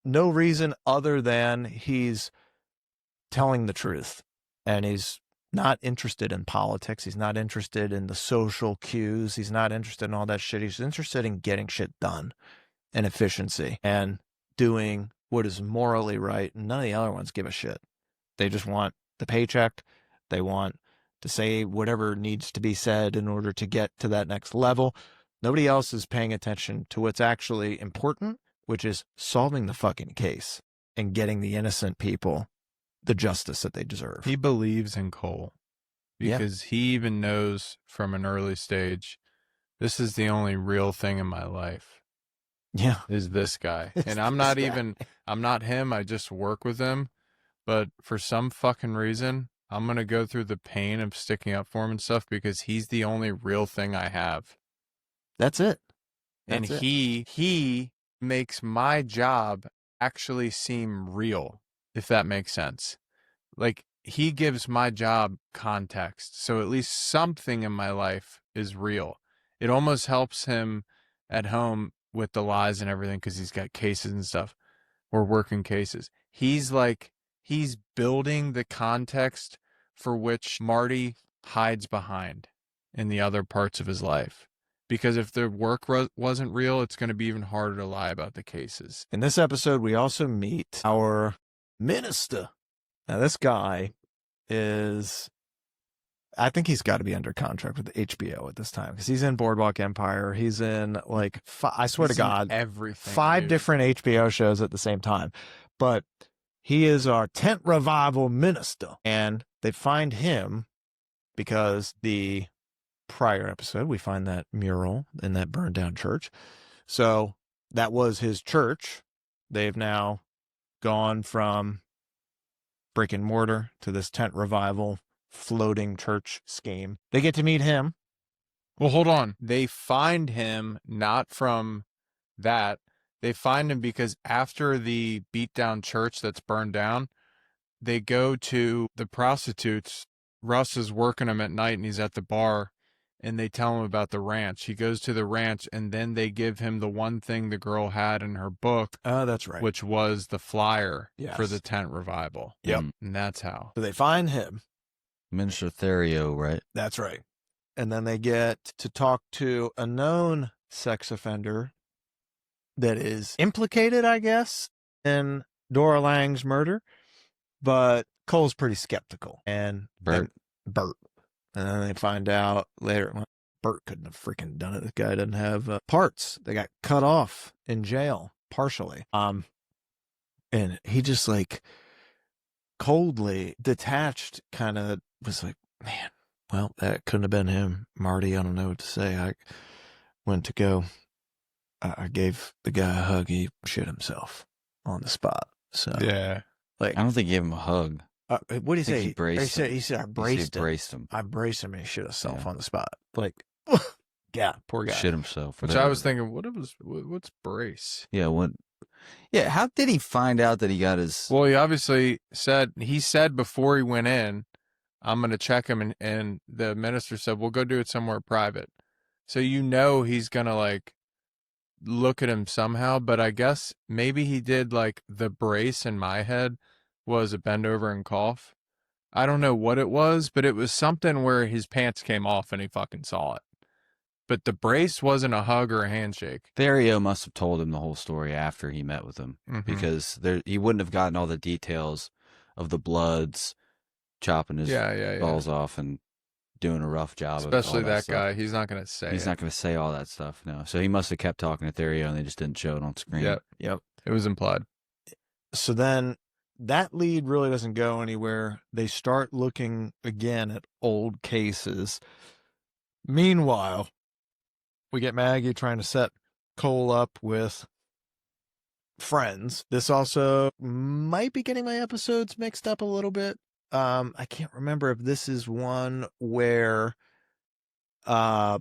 no reason other than he's telling the truth, and he's not interested in politics. He's not interested in the social cues. He's not interested in all that shit. He's interested in getting shit done and efficiency and doing what is morally right. None of the other ones give a shit. They just want the paycheck. They want to say whatever needs to be said in order to get to that next level. Nobody else is paying attention to what's actually important, which is solving the fucking case and getting the innocent people the justice that they deserve. He believes in Cole because he even knows from an early stage, this is the only real thing in my life. Yeah. Is this guy. And I'm not him. I just work with him. But for some fucking reason, I'm going to go through the pain of sticking up for him and stuff because he's the only real thing I have. That's it. And he makes my job actually seem real, if that makes sense. Like, he gives my job context. So at least something in my life is real. It almost helps him at home with the lies and everything because he's got cases and stuff. We're working cases. He's building the context for which Marty hides behind in the other parts of his life. Because if the work wasn't real, it's going to be even harder to lie about the cases. In this episode, we also meet our minister. Now, this guy is, I think he's got to be under contract with HBO at this time because he's in Boardwalk Empire. He's in, like, I swear to God, everything. 5 different HBO shows at the same time. But he is our tent revival minister. And they find him because the prior episode, we find that mural in that burned down church. So that was his church. They've now gone from brick and mortar to this tent revival floating church scheme. They get to meet him. Well, hold on. They find him not from that. They find him because after the beat down church that's burned down, they go to the prostitutes. Russ is working them at night and he's at the bar and they tell him about the ranch. He goes to the ranch and then they give him the one thing the girl had in her book. Oh, that's right. Which was the flyer for the tent revival. Yep. And that's how. So they find him. Minister Therio, right? That's right. And then they get to talk to a known sex offender that is implicated, I guess, in Dora Lang's murder. But Cole's pretty skeptical. And Bert. And then they find out later, well, Bert couldn't have freaking done it. This guy doesn't have parts. They got cut off in jail, partially. And he just, like, coldly, detached, kind of was like, man, well, that couldn't have been him. Marty, I don't know what to say. I went to go. I gave the guy a hug. He shit himself on the spot. So, Yeah. like, I don't think he gave him a hug. what did he say? He braced him. He said, I He braced him. braced him. I braced him and he shit himself Yeah. on the spot. Like, yeah, poor guy. Shit himself. Which whatever. I was thinking, what's brace? Yeah, what? Yeah, how did he find out that he got his? Well, he obviously said before he went in, I'm going to check him. And the minister said, we'll go do it somewhere private. So he's going to like look at him somehow. But I guess maybe he did like the brace in my head was a bend over and cough. I don't know what it was, but it was something where his pants came off and he fucking saw it. But the brace wasn't a hug or a handshake. Therio must have told him the whole story after he met with him, because he wouldn't have gotten all the details of the Bloods chopping his balls off and doing a rough job. Especially of all that stuff. guy. He's not going to say He's not going to say all that stuff, no. So he must have kept talking to Therio and they just didn't show it on screen. Yep. It was implied. So then that lead really doesn't go anywhere. They start looking again at old cases. Meanwhile, we get Maggie trying to set Cole up with friends. This also might be getting my episodes mixed up a little bit. I can't remember if this is one where the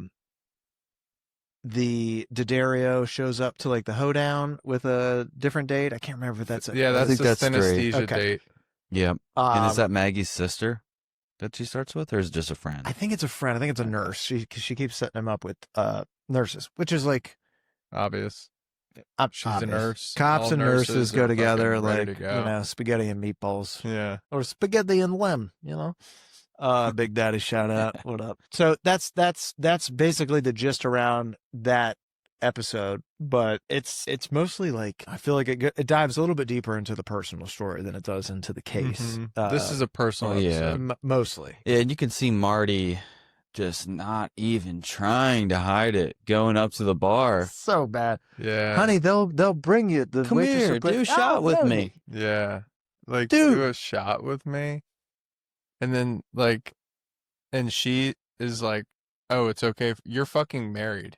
D'Addario shows up to like the hoedown with a different date. I can't remember if that's it. Yeah, that's think the that's straight. synesthesia Okay. date. Yeah. And is that Maggie's sister that she starts with, or is it just a friend? I think it's a friend. I think it's a nurse. She keeps setting him up with nurses, which is like Obvious. She's a obvious. nurse. Cops All and nurses go are together fucking ready like, to go. spaghetti and meatballs. Yeah. Or spaghetti and limb, Big Daddy shout out. What up? So that's basically the gist around that episode, but it's mostly like, I feel like it dives a little bit deeper into the personal story than it does into the case. This is a personal episode. Mostly. Yeah, and you can see Marty just not even trying to hide it, going up to the bar. So bad. Yeah. Honey, they'll bring you the Come waitress here, will put- do a shot with me. Yeah. Like, Dude. do a shot with me. And then, like, and she is like, oh, it's okay. You're fucking married.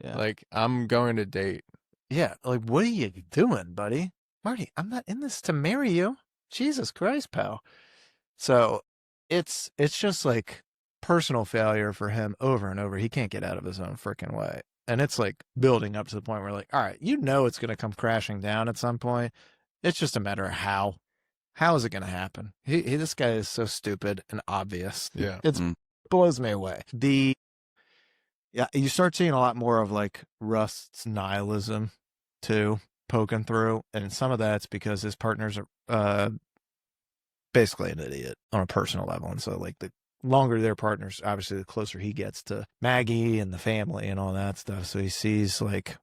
Yeah. Like, I'm going to date. Yeah, like, what are you doing, buddy? Marty, I'm not in this to marry you. Jesus Christ, pal. So it's just like personal failure for him over and over. He can't get out of his own freaking way. And it's like building up to the point where like, all right, it's going to come crashing down at some point. It's just a matter of how. How is it going to happen? This guy is so stupid and obvious. Yeah. It blows me away. You start seeing a lot more of like Rust's nihilism too, poking through. And some of that's because his partners are basically an idiot on a personal level. And so like the longer they're partners, obviously the closer he gets to Maggie and the family and all that stuff. So he sees like,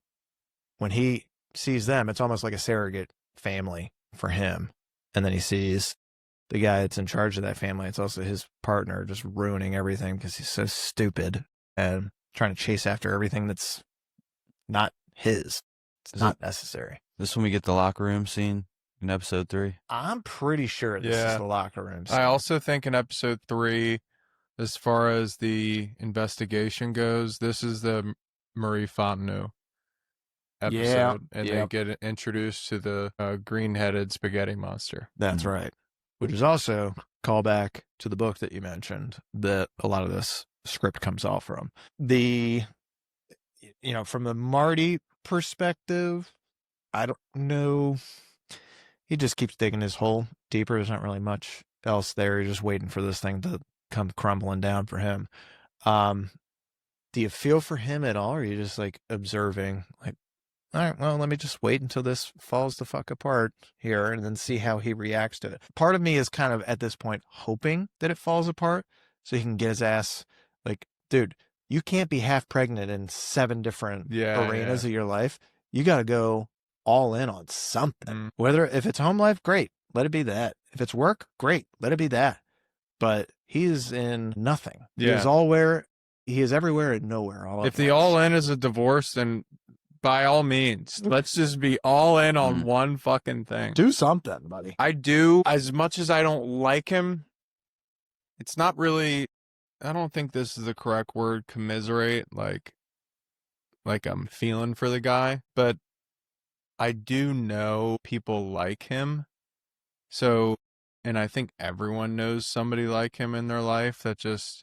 when he sees them, it's almost like a surrogate family for him. And then he sees the guy that's in charge of that family. It's also his partner, just ruining everything because he's so stupid and trying to chase after everything that's not his. It's not necessary. This when we get the locker room scene in episode 3? I'm pretty sure this is the locker room scene. I also think in episode 3, as far as the investigation goes, this is the Marie Fontenot episode. And they get introduced to the green-headed spaghetti monster. That's right. Which is also callback to the book that you mentioned that a lot of this script comes off from. From the Marty perspective, I don't know. He just keeps digging his hole deeper. There's not really much else there. You're just waiting for this thing to come crumbling down for him. Do you feel for him at all? Or are you just like observing, like, all right, well, let me just wait until this falls the fuck apart here and then see how he reacts to it. Part of me is kind of at this point hoping that it falls apart so he can get his ass like, dude, you can't be half pregnant in 7 different arenas of your life. You got to go all in on something. If it's home life, great. Let it be that. If it's work, great. Let it be that. But he is in nothing. Yeah. He is everywhere and nowhere. All if the all in is a divorce, then by all means, let's just be all in on one fucking thing. Do something, buddy. I do. As much as I don't like him, it's not really, I don't think this is the correct word, commiserate, like I'm feeling for the guy, but I do know people like him. So, and I think everyone knows somebody like him in their life that just,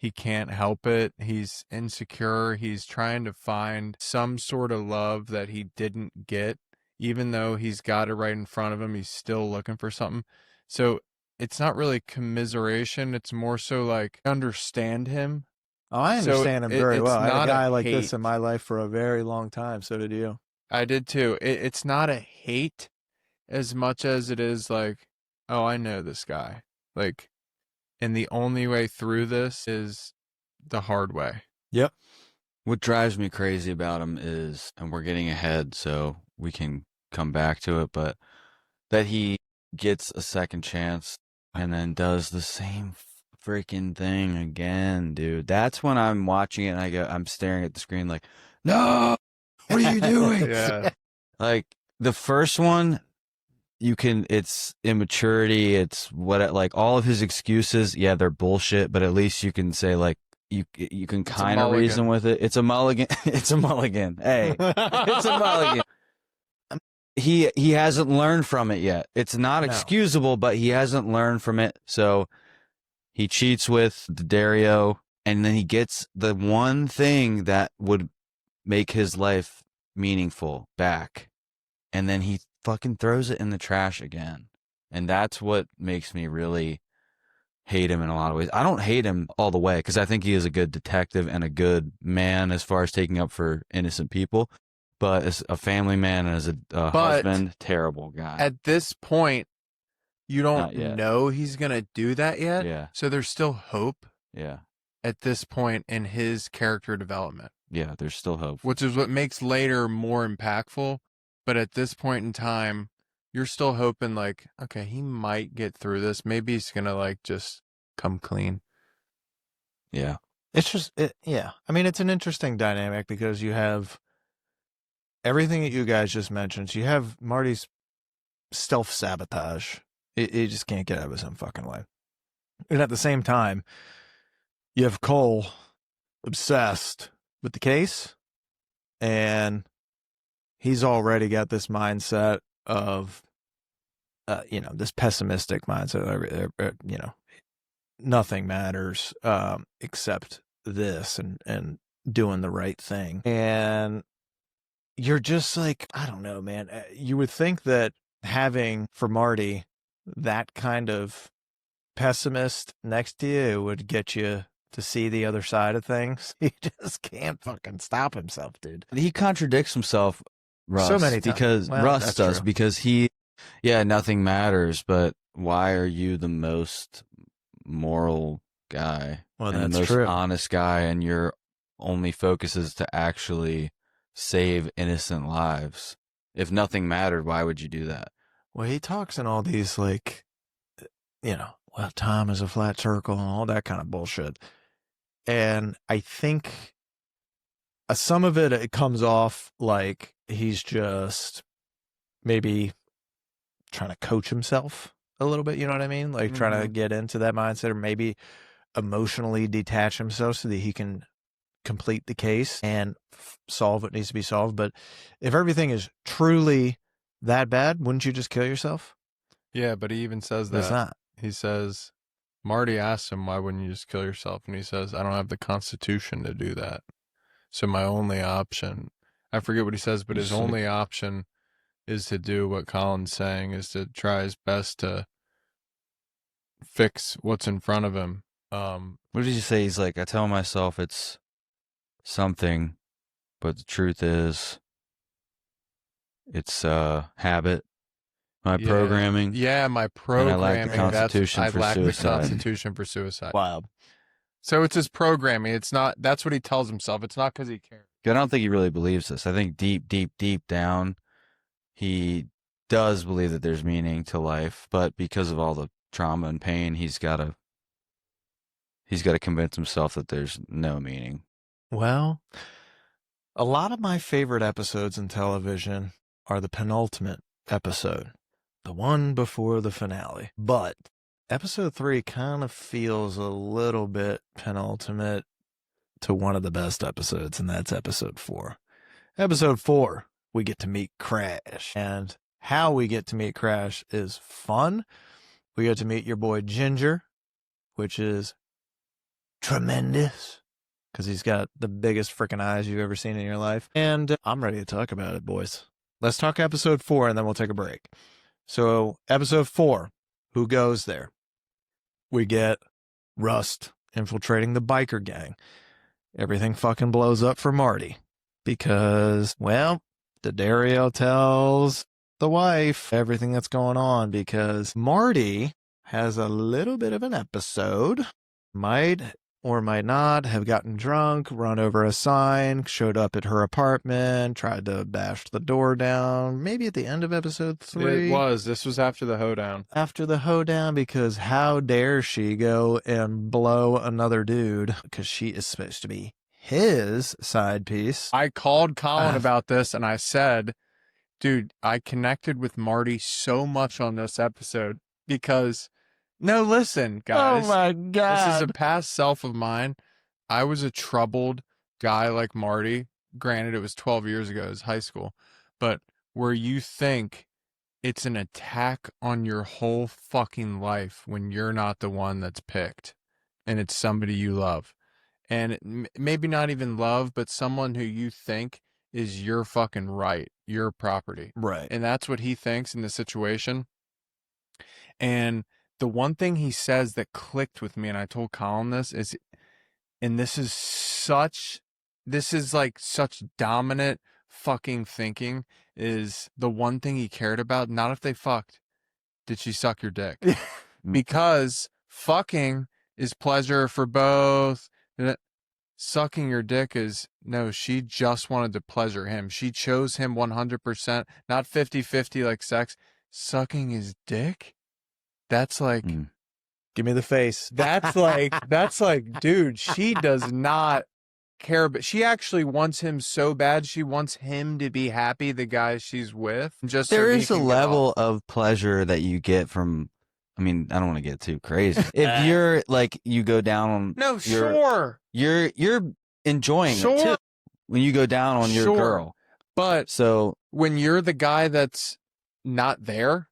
he can't help it. He's insecure. He's trying to find some sort of love that he didn't get. Even though he's got it right in front of him, he's still looking for something. So it's not really commiseration. It's more so like understand him. Oh, I understand him very well. I had a not guy a like this hate. in my life for a very long time. So did you. I did too. It's not a hate as much as it is like, oh, I know this guy. Like, and the only way through this is the hard way. Yep. What drives me crazy about him is, and we're getting ahead, so we can come back to it, but that he gets a second chance and then does the same freaking thing again, dude. That's when I'm watching it and I'm staring at the screen like, no, what are you doing? Yeah. Like the first one, it's immaturity. It's like all of his excuses. Yeah, they're bullshit, but at least you can say like, you can kind of reason with it. It's a mulligan. It's a mulligan. Hey, it's a mulligan. He hasn't learned from it yet. It's not excusable, but he hasn't learned from it. So he cheats with Dario, and then he gets the one thing that would make his life meaningful back, and then he fucking throws it in the trash again. And that's what makes me really hate him in a lot of ways. I don't hate him all the way because I think he is a good detective and a good man as far as taking up for innocent people. But as a family man and as a husband, terrible guy. At this point, you Not don't yet. know he's going to do that yet. Yeah. So there's still hope Yeah. at this point in his character development. Yeah, there's still hope. Which is what makes later more impactful. But at this point in time, you're still hoping like, okay, he might get through this. Maybe he's going to like just come clean. Yeah. It's just, yeah. I mean, it's an interesting dynamic because you have everything that you guys just mentioned. So you have Marty's self-sabotage. He just can't get out of his own fucking way. And at the same time, you have Cole obsessed with the case, and he's already got this mindset of, this pessimistic mindset, nothing matters except this and doing the right thing. And you're just like, I don't know, man. You would think that having for Marty that kind of pessimist next to you would get you to see the other side of things. He just can't fucking stop himself, dude. He contradicts himself, Russ. So many times. Because Well, Russ that's does, true. because nothing matters, but why are you the most moral guy? Well, and that's the most true. honest guy, and your only focus is to actually save innocent lives. If nothing mattered, why would you do that? Well, he talks in all these like, well, time is a flat circle and all that kind of bullshit. And I think some of it comes off like he's just maybe trying to coach himself a little bit. You know what I mean? Like trying to get into that mindset, or maybe emotionally detach himself so that he can complete the case and solve what needs to be solved. But if everything is truly that bad, wouldn't you just kill yourself? Yeah, but he even says that. It's not. He says, Marty asks him, why wouldn't you just kill yourself? And he says, I don't have the Constitution to do that. So my only option, I forget what he says, but his only option is to do what Colin's saying, is to try his best to fix what's in front of him. What did he say? He's like, I tell myself it's something, but the truth is it's habit. My programming. Yeah, my programming. And I lack the Constitution for I lack the suicide. Constitution for suicide. Wild. So it's his programming. It's not, that's what he tells himself. It's not because he cares. I don't think he really believes this. I think deep down, he does believe that there's meaning to life, but because of all the trauma and pain, he's got to convince himself that there's no meaning. Well, A lot of my favorite episodes in television are the penultimate episode, the one before the finale. But episode 3 kind of feels a little bit penultimate to one of the best episodes, and that's episode 4. Episode 4, we get to meet Crash. And how we get to meet Crash is fun. We get to meet your boy Ginger, which is tremendous because he's got the biggest freaking eyes you've ever seen in your life. And I'm ready to talk about it, boys. Let's talk episode 4 and then we'll take a break. So, episode 4, who goes there? We get Rust infiltrating the biker gang. Everything fucking blows up for Marty because, well, Daddario tells the wife everything that's going on because Marty has a little bit of an episode. Might or might not have gotten drunk, run over a sign, showed up at her apartment, tried to bash the door down, maybe at the end of episode 3. This was after the hoedown. After the hoedown, because how dare she go and blow another dude, because she is supposed to be his side piece. I called Colin about this and I said, dude, I connected with Marty so much on this episode because... No, listen, guys. Oh, my God. This is a past self of mine. I was a troubled guy like Marty. Granted, it was 12 years ago. It was high school. But where you think it's an attack on your whole fucking life when you're not the one that's picked and it's somebody you love. And maybe not even love, but someone who you think is your fucking right, your property. Right. And that's what he thinks in the situation. And the one thing he says that clicked with me, and I told Colin this, is, and this is like such dominant fucking thinking, is the one thing he cared about, not if they fucked, did she suck your dick? Because fucking is pleasure for both. Sucking your dick is, no, she just wanted to pleasure him. She chose him 100%, not 50-50 like sex. Sucking his dick? That's like, give me the face. That's like, dude, she does not care, but she actually wants him so bad. She wants him to be happy, the guy she's with. Just There so he is a can get level off. of pleasure that you get from, I mean, I don't want to get too crazy. If you're like, you go down on, No, sure. You're enjoying it too when you go down on your girl. But So when you're the guy that's not there,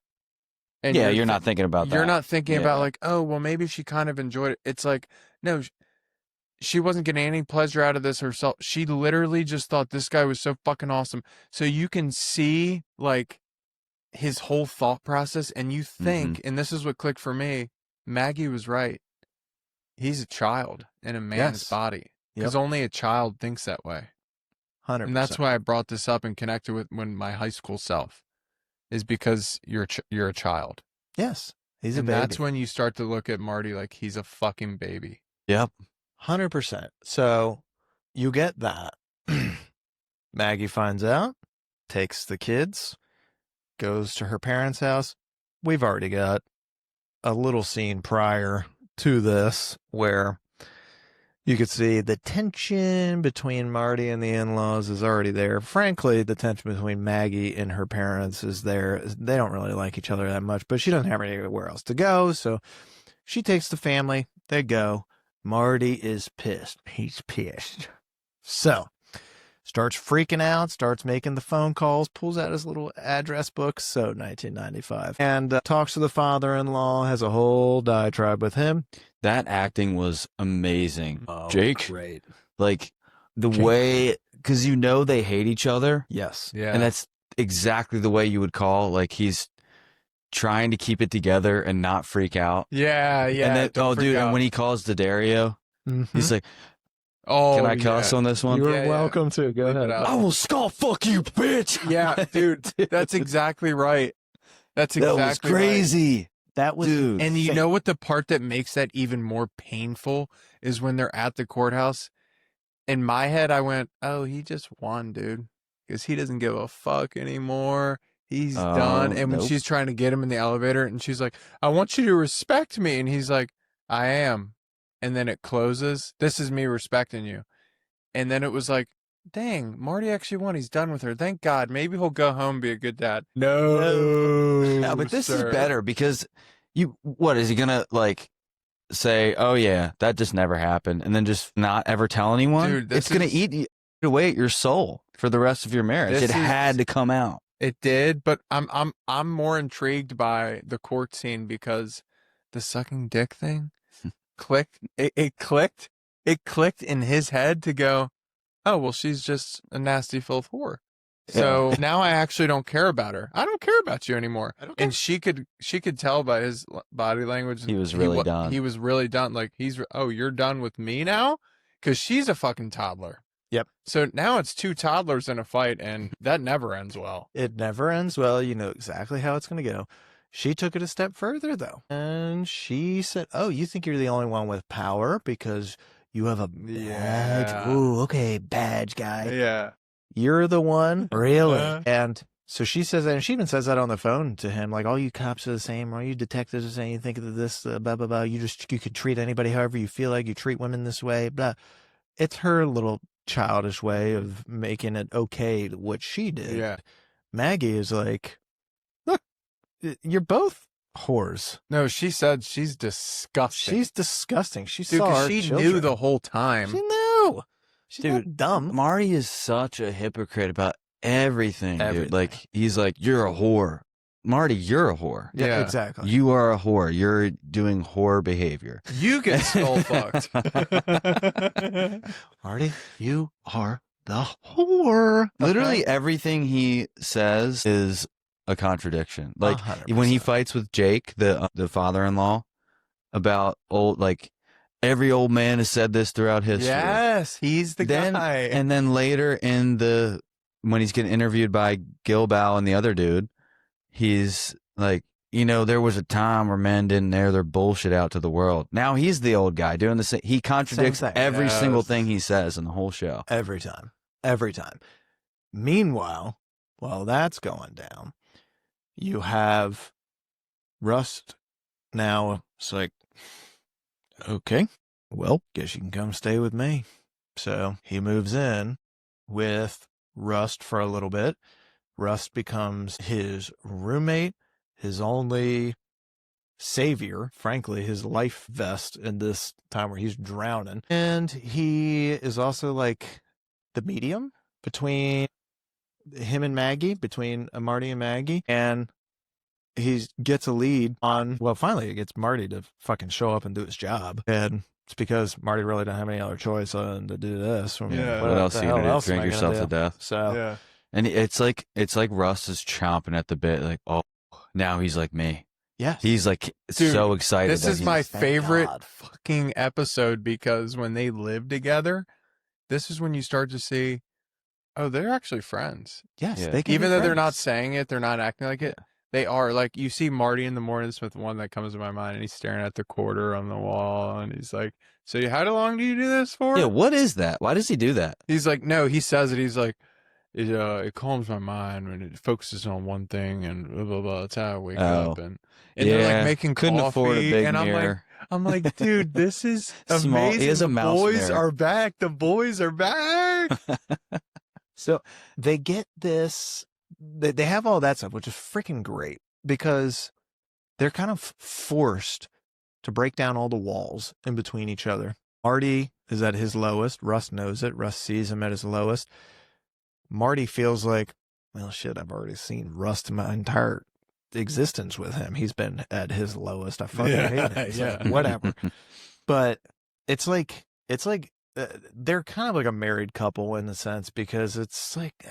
and yeah, you're not thinking about that. You're not thinking Yeah. about like, oh, well, maybe she kind of enjoyed it. It's like, no, she wasn't getting any pleasure out of this herself. She literally just thought this guy was so fucking awesome. So you can see like his whole thought process, and you think, and this is what clicked for me, Maggie was right. He's a child in a man's body because only a child thinks that way. 100%. And that's why I brought this up and connected with my high school self, is because you're a child. Yes, he's a And baby. that's when you start to look at Marty like he's a fucking baby. Yep. 100%. So you get that. Maggie finds out, takes the kids, goes to her parents' house. We've already got a little scene prior to this where you could see the tension between Marty and the in-laws is already there. Frankly, the tension between Maggie and her parents is there. They don't really like each other that much, but she doesn't have anywhere else to go. So she takes the family. They go. Marty is pissed. He's pissed. So starts freaking out, starts making the phone calls, pulls out his little address book, so 1995, and talks to the father-in-law, has a whole diatribe with him. That acting was amazing. Oh, Jake, great. like the Jake. way, because you know they hate each other. Yes. Yeah. And that's exactly the way you would call, like he's trying to keep it together and not freak out. Yeah. And then, don't freak dude, out. and when he calls Daddario, he's like, oh, can I cuss on this one? You Yeah, are yeah. welcome to. Go Leave it ahead. out. I will skull fuck you, bitch. Yeah, dude, that's exactly right. That's That exactly was crazy. That was Dude. And you fake. know what the part that makes that even more painful is when they're at the courthouse. In my head, I went, oh, he just won, dude. Because he doesn't give a fuck anymore. He's done. And when nope. she's trying to get him in the elevator and she's like, I want you to respect me. And he's like, I am. And then it closes. This is me respecting you. And then it was like, dang, Marty actually won. He's done with her. Thank God. Maybe he'll go home and be a good dad. No, but this is better because what is he gonna like say? Oh yeah, that just never happened, and then just not ever tell anyone. Dude, it's gonna eat away at your soul for the rest of your marriage. It had to come out. It did, but I'm more intrigued by the court scene because the sucking dick thing clicked. It clicked. It clicked in his head to go, oh well, she's just a nasty filth whore. So now I actually don't care about her. I don't care about you anymore. And she could tell by his body language. He was really done. He was really done. Like you're done with me now? Because she's a fucking toddler. Yep. So now it's two toddlers in a fight, and that never ends well. It never ends well. You know exactly how it's going to go. She took it a step further, though. And she said, oh, you think you're the only one with power because you have a badge? Yeah. Ooh, okay, badge guy. Yeah. You're the one? Really? And so she says that, and she even says that on the phone to him, like, all you cops are the same, all you detectives are the same, you think of this, blah, blah, blah. You could treat anybody however you feel like, you treat women this way, blah. It's her little childish way of making it okay what she did. Yeah. Maggie is like, look, you're both whores. No, she said she's disgusting. She's disgusting. She Dude, saw 'cause our she children. knew the whole time. She knew. She's Dude, not dumb. Marty is such a hypocrite about everything, Everything. dude. Like he's like, you're a whore. Marty, you're a whore. Yeah. Exactly. You are a whore. You're doing whore behavior. You get skull fucked. Marty, you are the whore. Literally everything he says is a contradiction. Like 100%. when he fights with Jake, the father-in-law, about every old man has said this throughout history. Yes, he's the guy. And then later when he's getting interviewed by Gilboa and the other dude, he's like, there was a time where men didn't air their bullshit out to the world. Now he's the old guy doing the same. He contradicts Same thing. every single thing he says in the whole show. Every time. Every time. Meanwhile, while that's going down, you have Rust now. It's like, okay, well, guess you can come stay with me. So he moves in with Rust for a little bit. Rust becomes his roommate, his only savior, frankly, his life vest in this time where he's drowning. And he is also like the medium between him and Maggie, between Marty and Maggie. And he gets a lead on, well, finally it gets Marty to fucking show up and do his job. And it's because Marty really don't have any other choice other than to do this. Yeah. What else are you gonna do? Drink yourself to death? So Yeah. And it's like Russ is chomping at the bit, like, oh, now he's like me. yes. He's like Dude, so excited. This is my thank favorite God. fucking episode because when they live together, this is when you start to see, oh, they're actually friends. Yes, Yeah. they can Even be though they're not friends. saying it, they're not acting like it. They are. Like, you see Marty in the mornings with one that comes to my mind, and he's staring at the quarter on the wall, and he's like, so how long do you do this for? Yeah, what is that? Why does he do that? He's like, no, he says it. He's like, it calms my mind when it focuses on one thing, and blah, blah, blah. That's how I wake up. And they're like making couldn't coffee, afford a big and mirror. I'm like, dude, this is Small- amazing. he has a The mouse boys mirror. are back. The boys are back. So they get this, they have all that stuff, which is freaking great because they're kind of forced to break down all the walls in between each other. Marty is at his lowest. Russ knows it. Russ sees him at his lowest. Marty feels like, well, shit, I've already seen Rust my entire existence with him. He's been at his lowest. I fucking hate him. So yeah. whatever. But it's like they're kind of like a married couple in a sense because it's like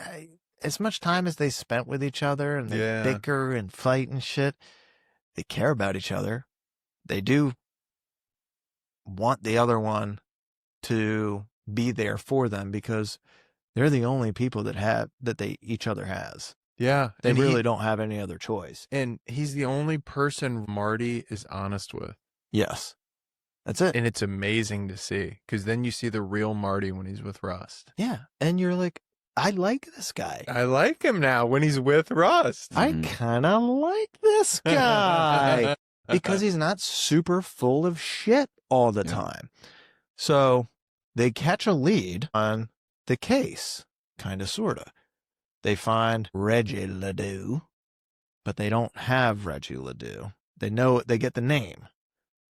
as much time as they spent with each other and they Yeah. bicker and fight and shit, they care about each other. They do want the other one to be there for them because they're the only people that each other has. Yeah. They and really don't have any other choice. And he's the only person Marty is honest with. Yes. That's it. And it's amazing to see because then you see the real Marty when he's with Rust. Yeah. And you're like, I like this guy. I like him now when he's with Rust. I kind of like this guy because he's not super full of shit all the time. So they catch a lead on the case, kind of, sort of. They find Reggie Ledoux, but they don't have Reggie Ledoux. They know, they get the name,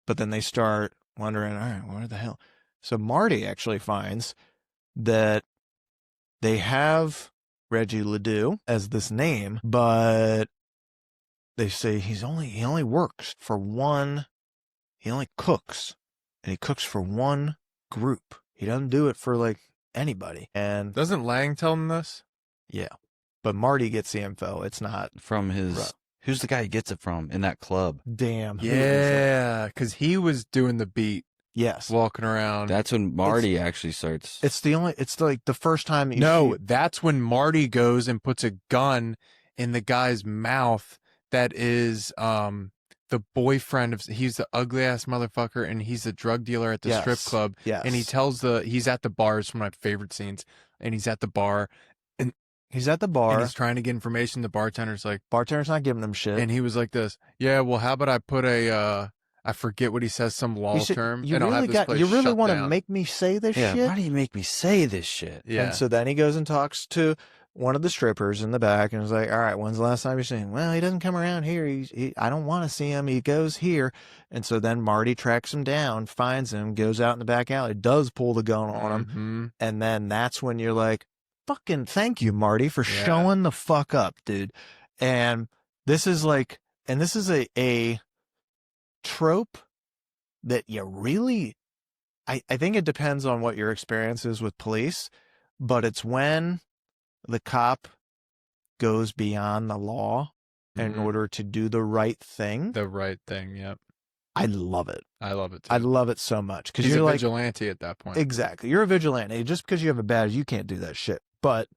but then they start wondering, all right, what the hell? So Marty actually finds that they have Reggie Ledoux as this name, but they say he only works for one, he only cooks, and he cooks for one group. He doesn't do it for like anybody. And Doesn't Lang tell him this? yeah, but Marty gets the info. It's not From his, who's the guy he gets it from in that club? damn. Who is it? Yeah, because he was doing the beat, Yes. walking around. That's when Marty actually starts. It's like the first time you No, see, that's when Marty goes and puts a gun in the guy's mouth that is the boyfriend of, he's the ugly ass motherfucker and he's the drug dealer at the Yes. strip club. Yes. And he tells he's at the bar, it's one of my favorite scenes. And he's at the bar he's at the and bar. he's trying to get information. The bartender's like, Bartender's not giving him shit. and he was like this, yeah, well, how about I put I forget what he says, some law You should- term, you and I'll have really this place you really shut want to down. make me say this Yeah, shit? why do you make me say this shit? Yeah. And so then he goes and talks to one of the strippers in the back and is like, all right, when's the last time you've seen him? Well, he doesn't come around here. I don't want to see him. He goes here. And so then Marty tracks him down, finds him, goes out in the back alley, does pull the gun on him. Mhm. And then that's when you're like, fucking thank you, Marty, for Yeah. showing the fuck up, dude. And this is like, and this is a trope that you really, I think it depends on what your experience is with police, but it's when the cop goes beyond the law in Mhm. order to do the right thing. The right thing, yep. I love it. I love it too. I love it so much because He's you're a like, vigilante at that point. exactly. You're a vigilante. Just because you have a badge, you can't do that shit, but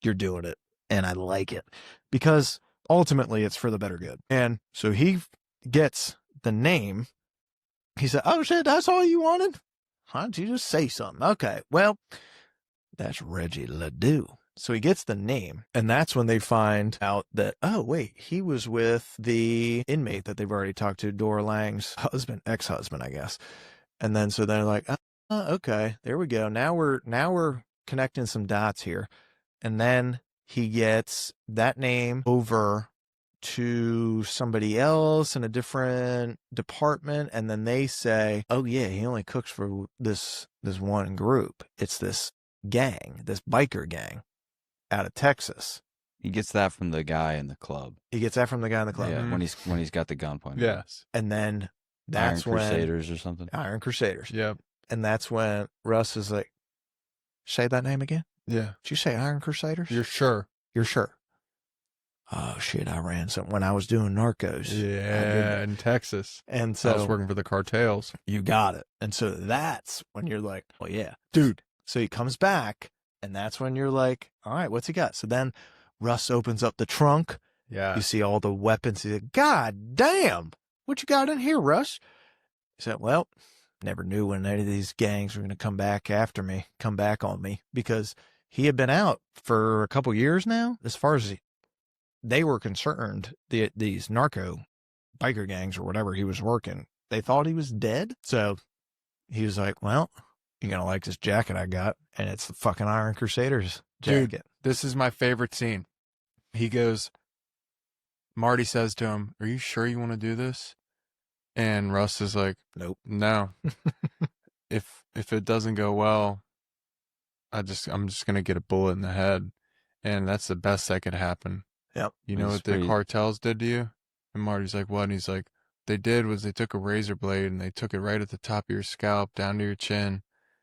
you're doing it. And I like it because ultimately it's for the better good. And so he gets the name. He said, oh shit, that's all you wanted? Why don't you just say something? Okay, well, that's Reggie Ledoux. So he gets the name, and that's when they find out that, oh, wait, he was with the inmate that they've already talked to, Dora Lang's husband, ex-husband, I guess. And then so they're like, oh, okay, there we go. Now we're connecting some dots here. And then he gets that name over to somebody else in a different department, and then they say, oh yeah, he only cooks for this one group. It's this gang, this biker gang out of Texas. He gets that from the guy in the club. He gets that from the guy in the club. Yeah, Mhm. when he's got the gun pointed. Yes. And then that's Iron when Crusaders or something. Iron Crusaders. Yep. And that's when Russ is like, say that name again? Yeah. Did you say Iron Crusaders? You're sure? You're sure? Oh shit, I ran something when I was doing Narcos. I did Yeah, that. in Texas. And I was so working for the cartels. you got it. And so that's when you're like, well, yeah, dude. So he comes back, and that's when you're like, all right, what's he got? So then Russ opens up the trunk. Yeah. You see all the weapons. He's like, God damn, what you got in here, Russ? He said, well, never knew when any of these gangs were going to come back on me, because he had been out for a couple years now. As far as they were concerned, these narco biker gangs or whatever he was working, they thought he was dead. So he was like, well, you're going to like this jacket I got. And it's the fucking Iron Crusaders jacket. Dude, this is my favorite scene. He goes, Marty says to him, are you sure you want to do this? And Russ is like, Nope. no. If it doesn't go well, I'm just gonna get a bullet in the head. And that's the best that could happen. Yep. You know That's what the pretty- cartels did to you? And Marty's like, what? And he's like, they did was they took a razor blade and they took it right at the top of your scalp down to your chin.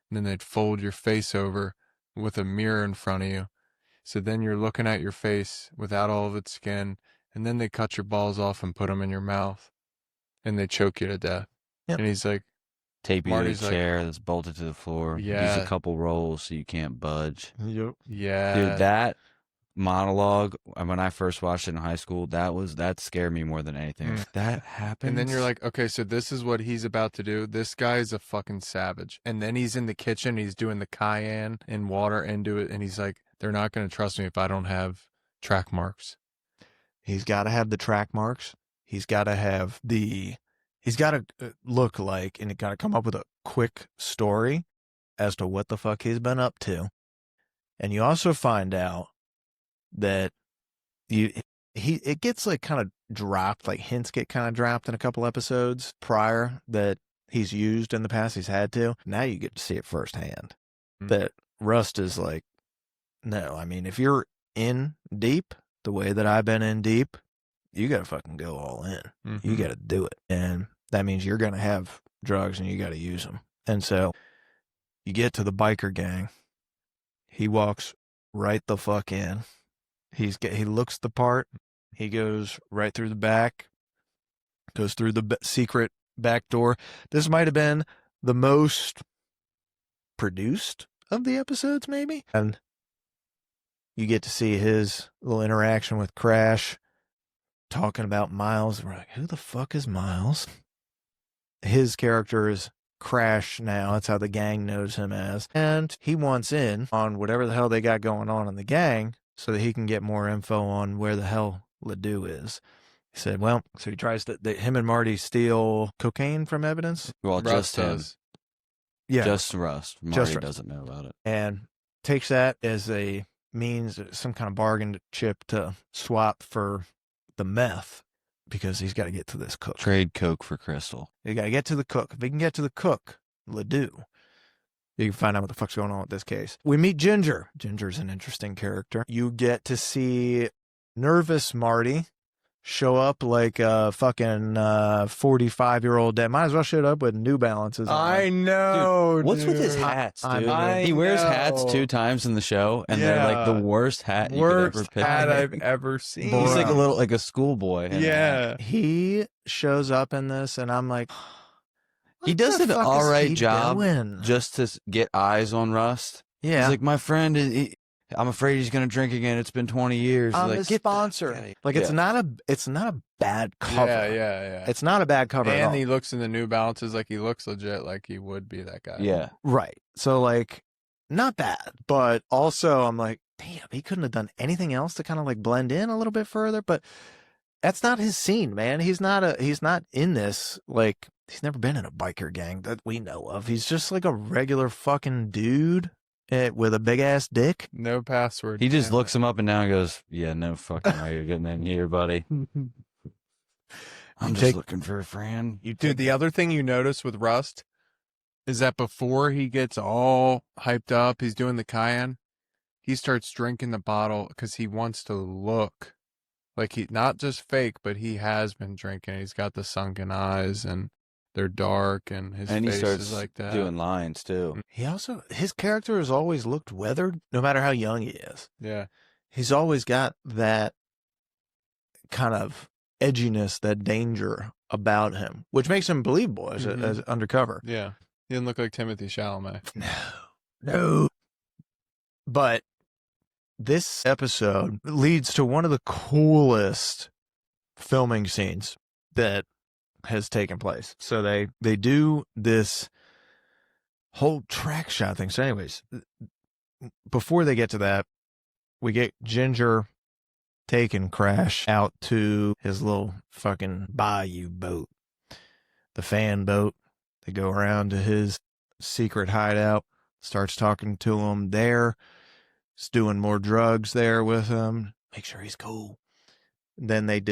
And then they'd fold your face over with a mirror in front of you. So then you're looking at your face without all of its skin. And then they cut your balls off and put them in your mouth. And they choke you to death. Yep. And he's like, Tape you to Marty's a like- chair that's bolted to the floor. Yeah. Use a couple rolls so you can't budge. Yep. yeah. Dude, that monologue, when I first watched it in high school, that scared me more than anything. Mm. If that happened. And then you're like, okay, so this is what he's about to do. This guy's a fucking savage. And then he's in the kitchen. He's doing the cayenne and water into it. And he's like, they're not going to trust me if I don't have track marks. He's got to have the track marks. He's got to have he's got to look like, and got to come up with a quick story as to what the fuck he's been up to. And you also find out that it gets like kind of dropped, like hints get kind of dropped in a couple episodes prior that he's used in the past. He's had to. Now you get to see it firsthand. That Rust is like, no, I mean, if you're in deep the way that I've been in deep, you got to fucking go all in. You got to do it. And that means you're going to have drugs and you got to use them. And so you get to the biker gang. He walks right the fuck in. He looks the part. He goes right through the back, goes through the secret back door. This might have been the most produced of the episodes, maybe. And you get to see his little interaction with Crash, talking about Miles. We're like, who the fuck is Miles? His character is Crash now. That's how the gang knows him as. And he wants in on whatever the hell they got going on in the gang so that he can get more info on where the hell Ledoux is. He said, well, so he tries to, him and Marty steal cocaine from evidence. Well, Rust just him. does. Yeah. Just Rust. Marty Rust. doesn't know about it. And takes that as a means, some kind of bargain chip to swap for the meth because he's got to get to this cook. Trade coke for crystal. You got to get to the cook. If he can get to the cook, Ledoux, you can find out what the fuck's going on with this case. We meet Ginger. Ginger's an interesting character. You get to see nervous Marty show up like a fucking 45-year-old dad. Might as well show up with New Balances on. I know. What's with his dude. hats, dude? I He wears hats know. 2 times in the show, and they're like the worst hat you could ever Worst pick. hat I've ever seen. He's like a schoolboy. in a hat. Yeah. He shows up in this, and I'm like, He what does the an fuck is all right he job doing? just to get eyes on Rust. Yeah. He's like, my friend, I'm afraid he's gonna drink again. It's been 20 years. I'm like, his get the sponsor. fuck outta here. Like, it's not a bad cover. Yeah. It's not a bad cover at all. And he looks in the New Balances like he looks legit, like he would be that guy. Yeah. Right. So, like, not bad. But also, I'm like, damn, he couldn't have done anything else to kind of like blend in a little bit further. But that's not his scene, man. He's not in this. Like, he's never been in a biker gang that we know of. He's just like a regular fucking dude with a big ass dick. No password. He just Yeah. looks him up and down and goes, yeah, no fucking way you're getting in here, buddy. I'm just looking for a friend. Dude, the other thing you notice with Rust is that before he gets all hyped up, he's doing the cayenne, he starts drinking the bottle because he wants to look like he, not just fake, but he has been drinking. He's got the sunken eyes and they're dark and his And he face starts is like that. doing lines too. His character has always looked weathered, no matter how young he is. Yeah. He's always got that kind of edginess, that danger about him, which makes him believable as undercover. Yeah. He didn't look like Timothy Chalamet. No. But this episode leads to one of the coolest filming scenes that has taken place. So they do this whole track shot thing. So anyways, before they get to that, we get Ginger taking Crash out to his little fucking bayou boat, the fan boat. They go around to his secret hideout, starts talking to him there. He's doing more drugs there with him. Make sure he's cool. Then they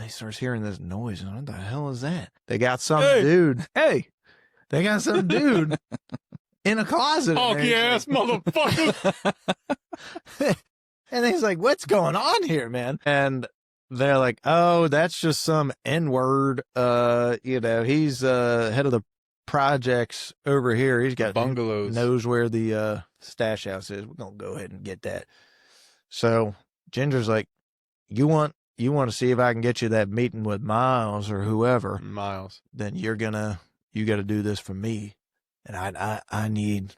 starts hearing this noise. What the hell is that? They got some dude. Hey, they got some dude in a closet. Honky ass motherfucker. And he's like, what's going on here, man? And they're like, oh, that's just some N-word. He's head of the projects over here. He's got bungalows. Knows where the stash house is. We're going to go ahead and get that. So Ginger's like, you want to see if I can get you that meeting with Miles or whoever, Miles, then you got to do this for me. And I need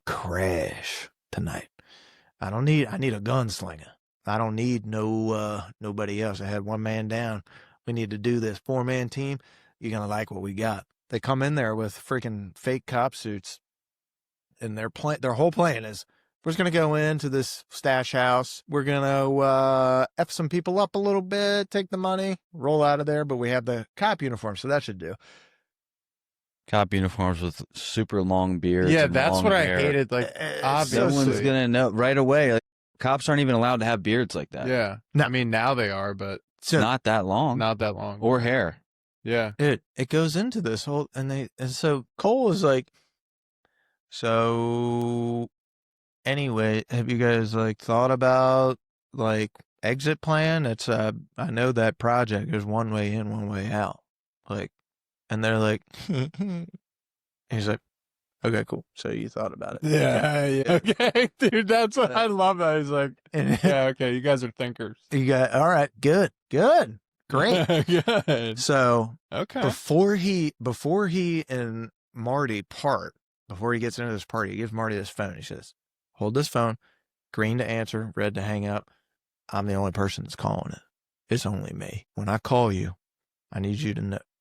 Crash tonight. I need a gunslinger. I don't need nobody else. I had one man down. We need to do this 4-man team. You're going to like what we got. They come in there with freaking fake cop suits, and their whole plan is, we're just going to go into this stash house. We're going to F some people up a little bit, take the money, roll out of there, but we have the cop uniform, so that should do. Cop uniforms with super long beards. Yeah, and that's long what I hair. hated. Like, No obviously. one's gonna know right away. Like, cops aren't even allowed to have beards like that. Yeah. No. I mean, now they are, but So Not that long. not that long. Or hair. Yeah. it goes into this whole, and so Cole is like, so anyway, have you guys like thought about like exit plan? It's I know that project is one way in, one way out. Like, and they're like, he's like, okay, cool. So you thought about it. Yeah. Yeah. Okay, dude, that's what I love. That he's like, yeah, okay, you guys are thinkers. You got, all right, good, great. Good. So Okay. before he and Marty part, before he gets into this party, he gives Marty this phone. He says, hold this phone, green to answer, red to hang up. I'm the only person that's calling it. It's only me. When I call you, I need you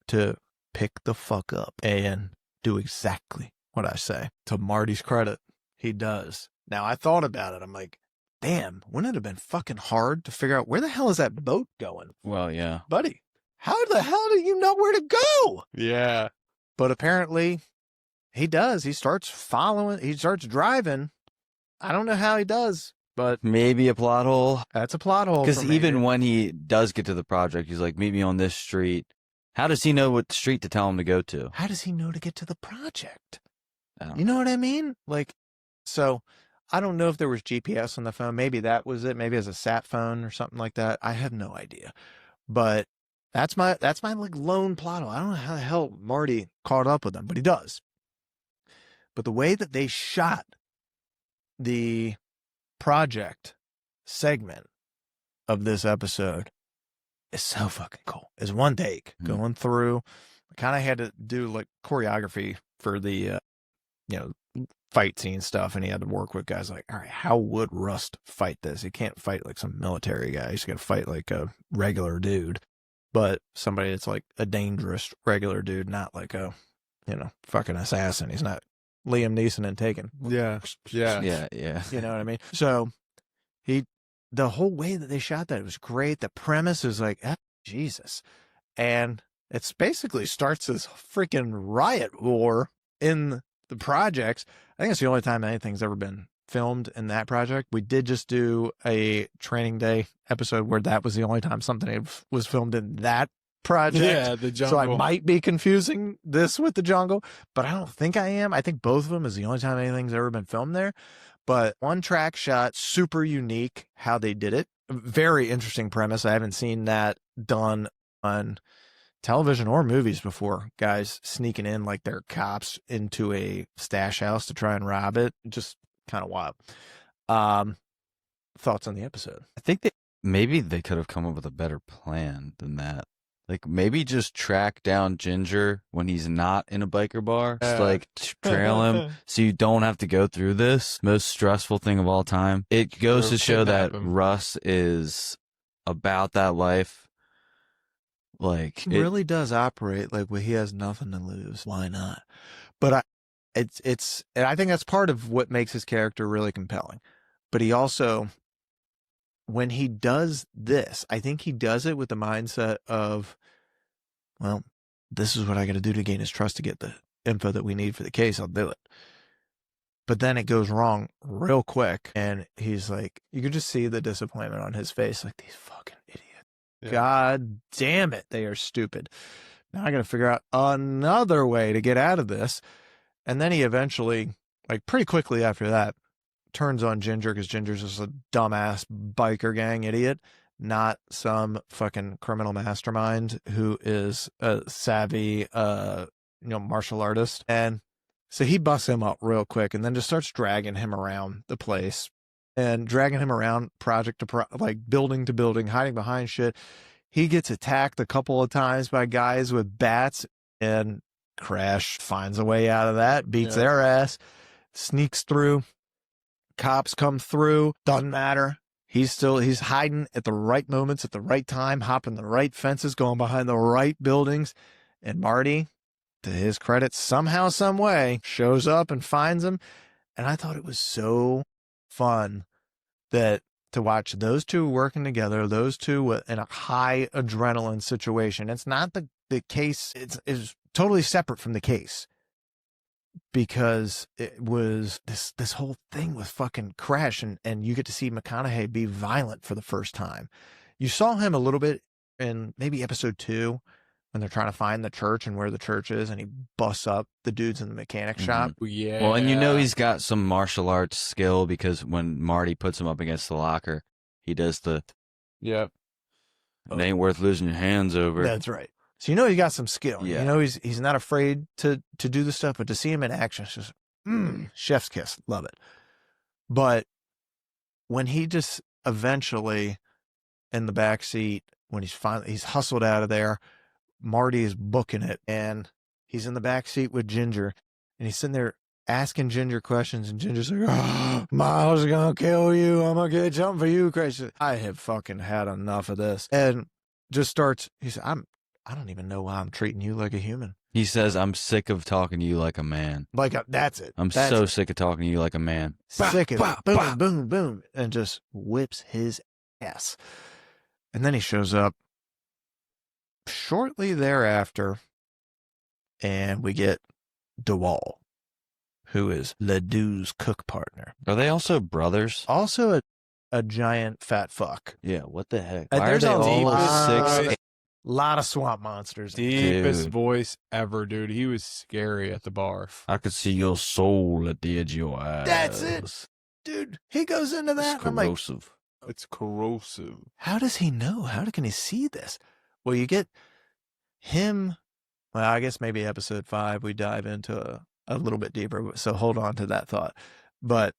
to pick the fuck up and do exactly what I say. To Marty's credit, he does. Now, I thought about it. I'm like, damn, wouldn't it have been fucking hard to figure out where the hell is that boat going? Well, yeah. Buddy, how the hell do you know where to go? Yeah. But apparently he does. He starts following, he starts driving. I don't know how he does, but Maybe a plot hole. that's a plot hole. Because for me, even dude. when he does get to the project, he's like, meet me on this street. How does he know what street to tell him to go to? How does he know to get to the project? I don't You know what I mean? Like, so I don't know if there was GPS on the phone. Maybe that was it. Maybe it was a sat phone or something like that. I have no idea. But that's my like lone plot hole. I don't know how the hell Marty caught up with him, but he does. But the way that they shot the project segment of this episode is so fucking cool. It's one take going through. I kind of had to do like choreography for the, fight scene stuff, and he had to work with guys like, all right, how would Rust fight this? He can't fight like some military guy. He's got to fight like a regular dude, but somebody that's like a dangerous regular dude, not like a, fucking assassin. He's not Liam Neeson and Taken. Yeah. Yeah. Yeah. You know what I mean? So the whole way that they shot that, it was great. The premise is like, Jesus. And it's basically starts this freaking riot war in the projects. I think it's the only time anything's ever been filmed in that project. We did just do a Training Day episode where that was the only time something was filmed in that project. Yeah, the jungle. So I might be confusing this with the jungle, but I don't think I am. I think both of them is the only time anything's ever been filmed there. But one track shot, super unique how they did it. Very interesting premise. I haven't seen that done on television or movies before. Guys sneaking in like they're cops into a stash house to try and rob it. Just kind of wild. Thoughts on the episode? I think maybe they could have come up with a better plan than that. Like maybe just track down Ginger when he's not in a biker bar. Just like trail him so you don't have to go through this most stressful thing of all time. It goes Or to show that kidnap him. Russ is about that life. Like He really does operate like he has nothing to lose. Why not? But and I think that's part of what makes his character really compelling. But he also, when he does this, I think he does it with the mindset of, well, this is what I got to do to gain his trust to get the info that we need for the case. I'll do it. But then it goes wrong real quick. And he's like, you could just see the disappointment on his face. Like, these fucking idiots. Yeah. God damn it. They are stupid. Now I got to figure out another way to get out of this. And then he eventually, like pretty quickly after that, turns on Ginger because Ginger's just a dumbass biker gang idiot, not some fucking criminal mastermind who is a savvy, martial artist. And so he busts him up real quick and then just starts dragging him around the place and dragging him around project to like building to building, hiding behind shit. He gets attacked a couple of times by guys with bats, and Crash finds a way out of that, beats their ass, sneaks through. Cops come through, doesn't matter. He's hiding at the right moments, at the right time, hopping the right fences, going behind the right buildings. And Marty, to his credit, somehow, some way, shows up and finds him. And I thought it was so fun that to watch those two working together, those two in a high adrenaline situation. It's not the case. It's totally separate from the case. because it was this whole thing with fucking Crash, and you get to see McConaughey be violent for the first time. You saw him a little bit in maybe episode 2 when they're trying to find the church and where the church is, and he busts up the dudes in the mechanic shop. Yeah. Well, and you know he's got some martial arts skill because when Marty puts him up against the locker, he does the Yep. "It ain't worth losing your hands over." That's right. So you know he's got some skill. Yeah. You know he's not afraid to do the stuff, but to see him in action, it's just chef's kiss. Love it. But when he just eventually in the back seat, when he's hustled out of there, Marty is booking it, and he's in the back seat with Ginger, and he's sitting there asking Ginger questions, and Ginger's like, "Oh, Miles is gonna kill you. I'm gonna get something for you, Crazy." I have fucking had enough of this, and just starts. He said, I don't even know why I'm treating you like a human. He says, "I'm sick of talking to you like a man. Like that's it. I'm That's so it. sick of talking to you like a man." Sick of it. Bah, Boom, bah. boom, boom, and just whips his ass. And then he shows up shortly thereafter, and we get DeWall, who is Ledoux's cook partner. Are they also brothers? Also a giant fat fuck. Yeah, what the heck? And Why are there's they a all lot- 6'8"? Lot of swamp monsters. Deepest Dude. voice ever, dude. He was scary at the bar. I could see your soul at the edge of your eyes. That's it. Dude, he goes into that. It's and I'm like, corrosive. It's corrosive. how does he know? How can he see this? Well, you get him. Well, I guess maybe episode 5, we dive into a little bit deeper. So hold on to that thought. But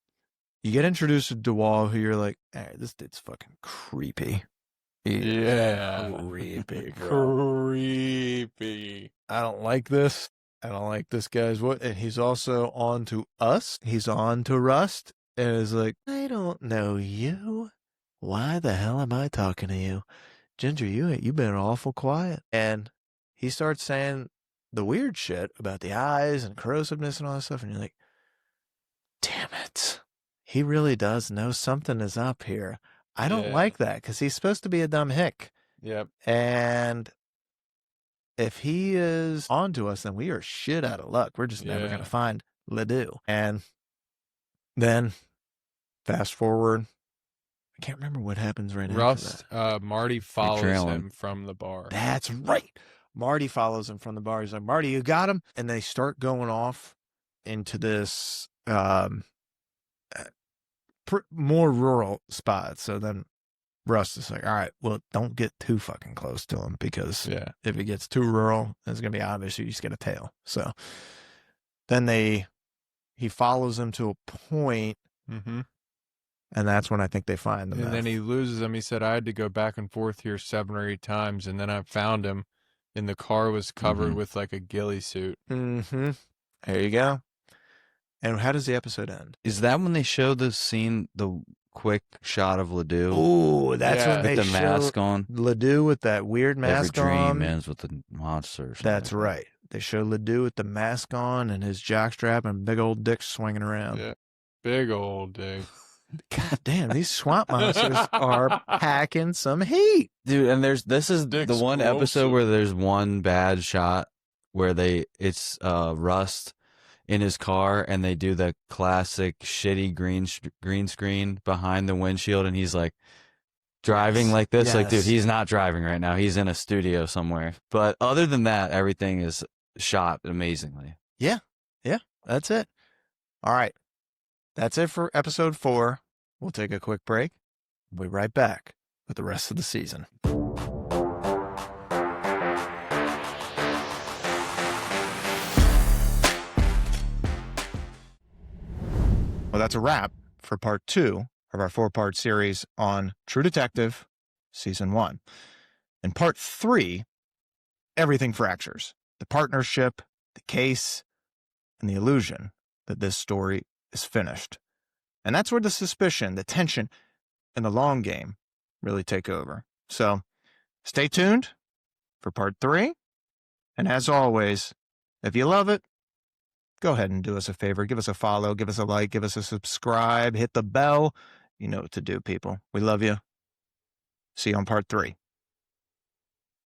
you get introduced to DeWall, who you're like, hey, this dude's fucking creepy. Yeah. Creepy, bro. Creepy. I don't like this. I don't like this guy's what. And he's also on to us. He's on to Rust. And is like, I don't know you. Why the hell am I talking to you? Ginger, you've been awful quiet. And he starts saying the weird shit about the eyes and corrosiveness and all that stuff. And you're like, damn it. He really does know something is up here. I don't Yeah. like that because he's supposed to be a dumb hick. Yep. And if he is onto us, then we are shit out of luck. We're just never Yeah. going to find Ledoux. And then fast forward. I can't remember what happens right after Rust, that. Marty follows trailing. him from the bar. That's right. Marty follows him from the bar. He's like, Marty, you got him? And they start going off into this more rural spot. So then Russ is like, all right, well, don't get too fucking close to him because Yeah. if it gets too rural, it's going to be obvious you just get a tail. So then he follows him to a point, Mm-hmm. and that's when I think they find the And meth. then he loses him. He said, I had to go back and forth here 7 or 8 times. And then I found him, and the car was covered Mhm. with like a ghillie suit. Mm-hmm. There you go. And how does the episode end? Is that when they show the scene, the quick shot of Ledoux Oh, that's Yeah. when they with the show mask on? Ledoux with that weird mask Every dream on. ends with a monster. or something That's like that. right. They show Ledoux with the mask on and his jockstrap and big old dick swinging around. Yeah. Big old dude. God damn, these swamp monsters are packing some heat. Dude, and this is the Dick's one episode corrosive. where there's one bad shot where it's Rust in his car and they do the classic shitty green screen behind the windshield and he's like driving like this. Like, dude, Yes. he's not driving right now. He's in a studio somewhere. But other than that, everything is shot amazingly. That's it. All right. That's it for episode 4. We'll take a quick break. We'll be right back with the rest of the season. Well, that's a wrap for part 2 of our 4-part series on True Detective Season 1. In part 3, everything fractures. The partnership, the case, and the illusion that this story is finished. And that's where the suspicion, the tension, and the long game really take over. So stay tuned for part 3. And as always, if you love it, go ahead and do us a favor. Give us a follow, give us a like, give us a subscribe, hit the bell. You know what to do, people. We love you. See you on part 3.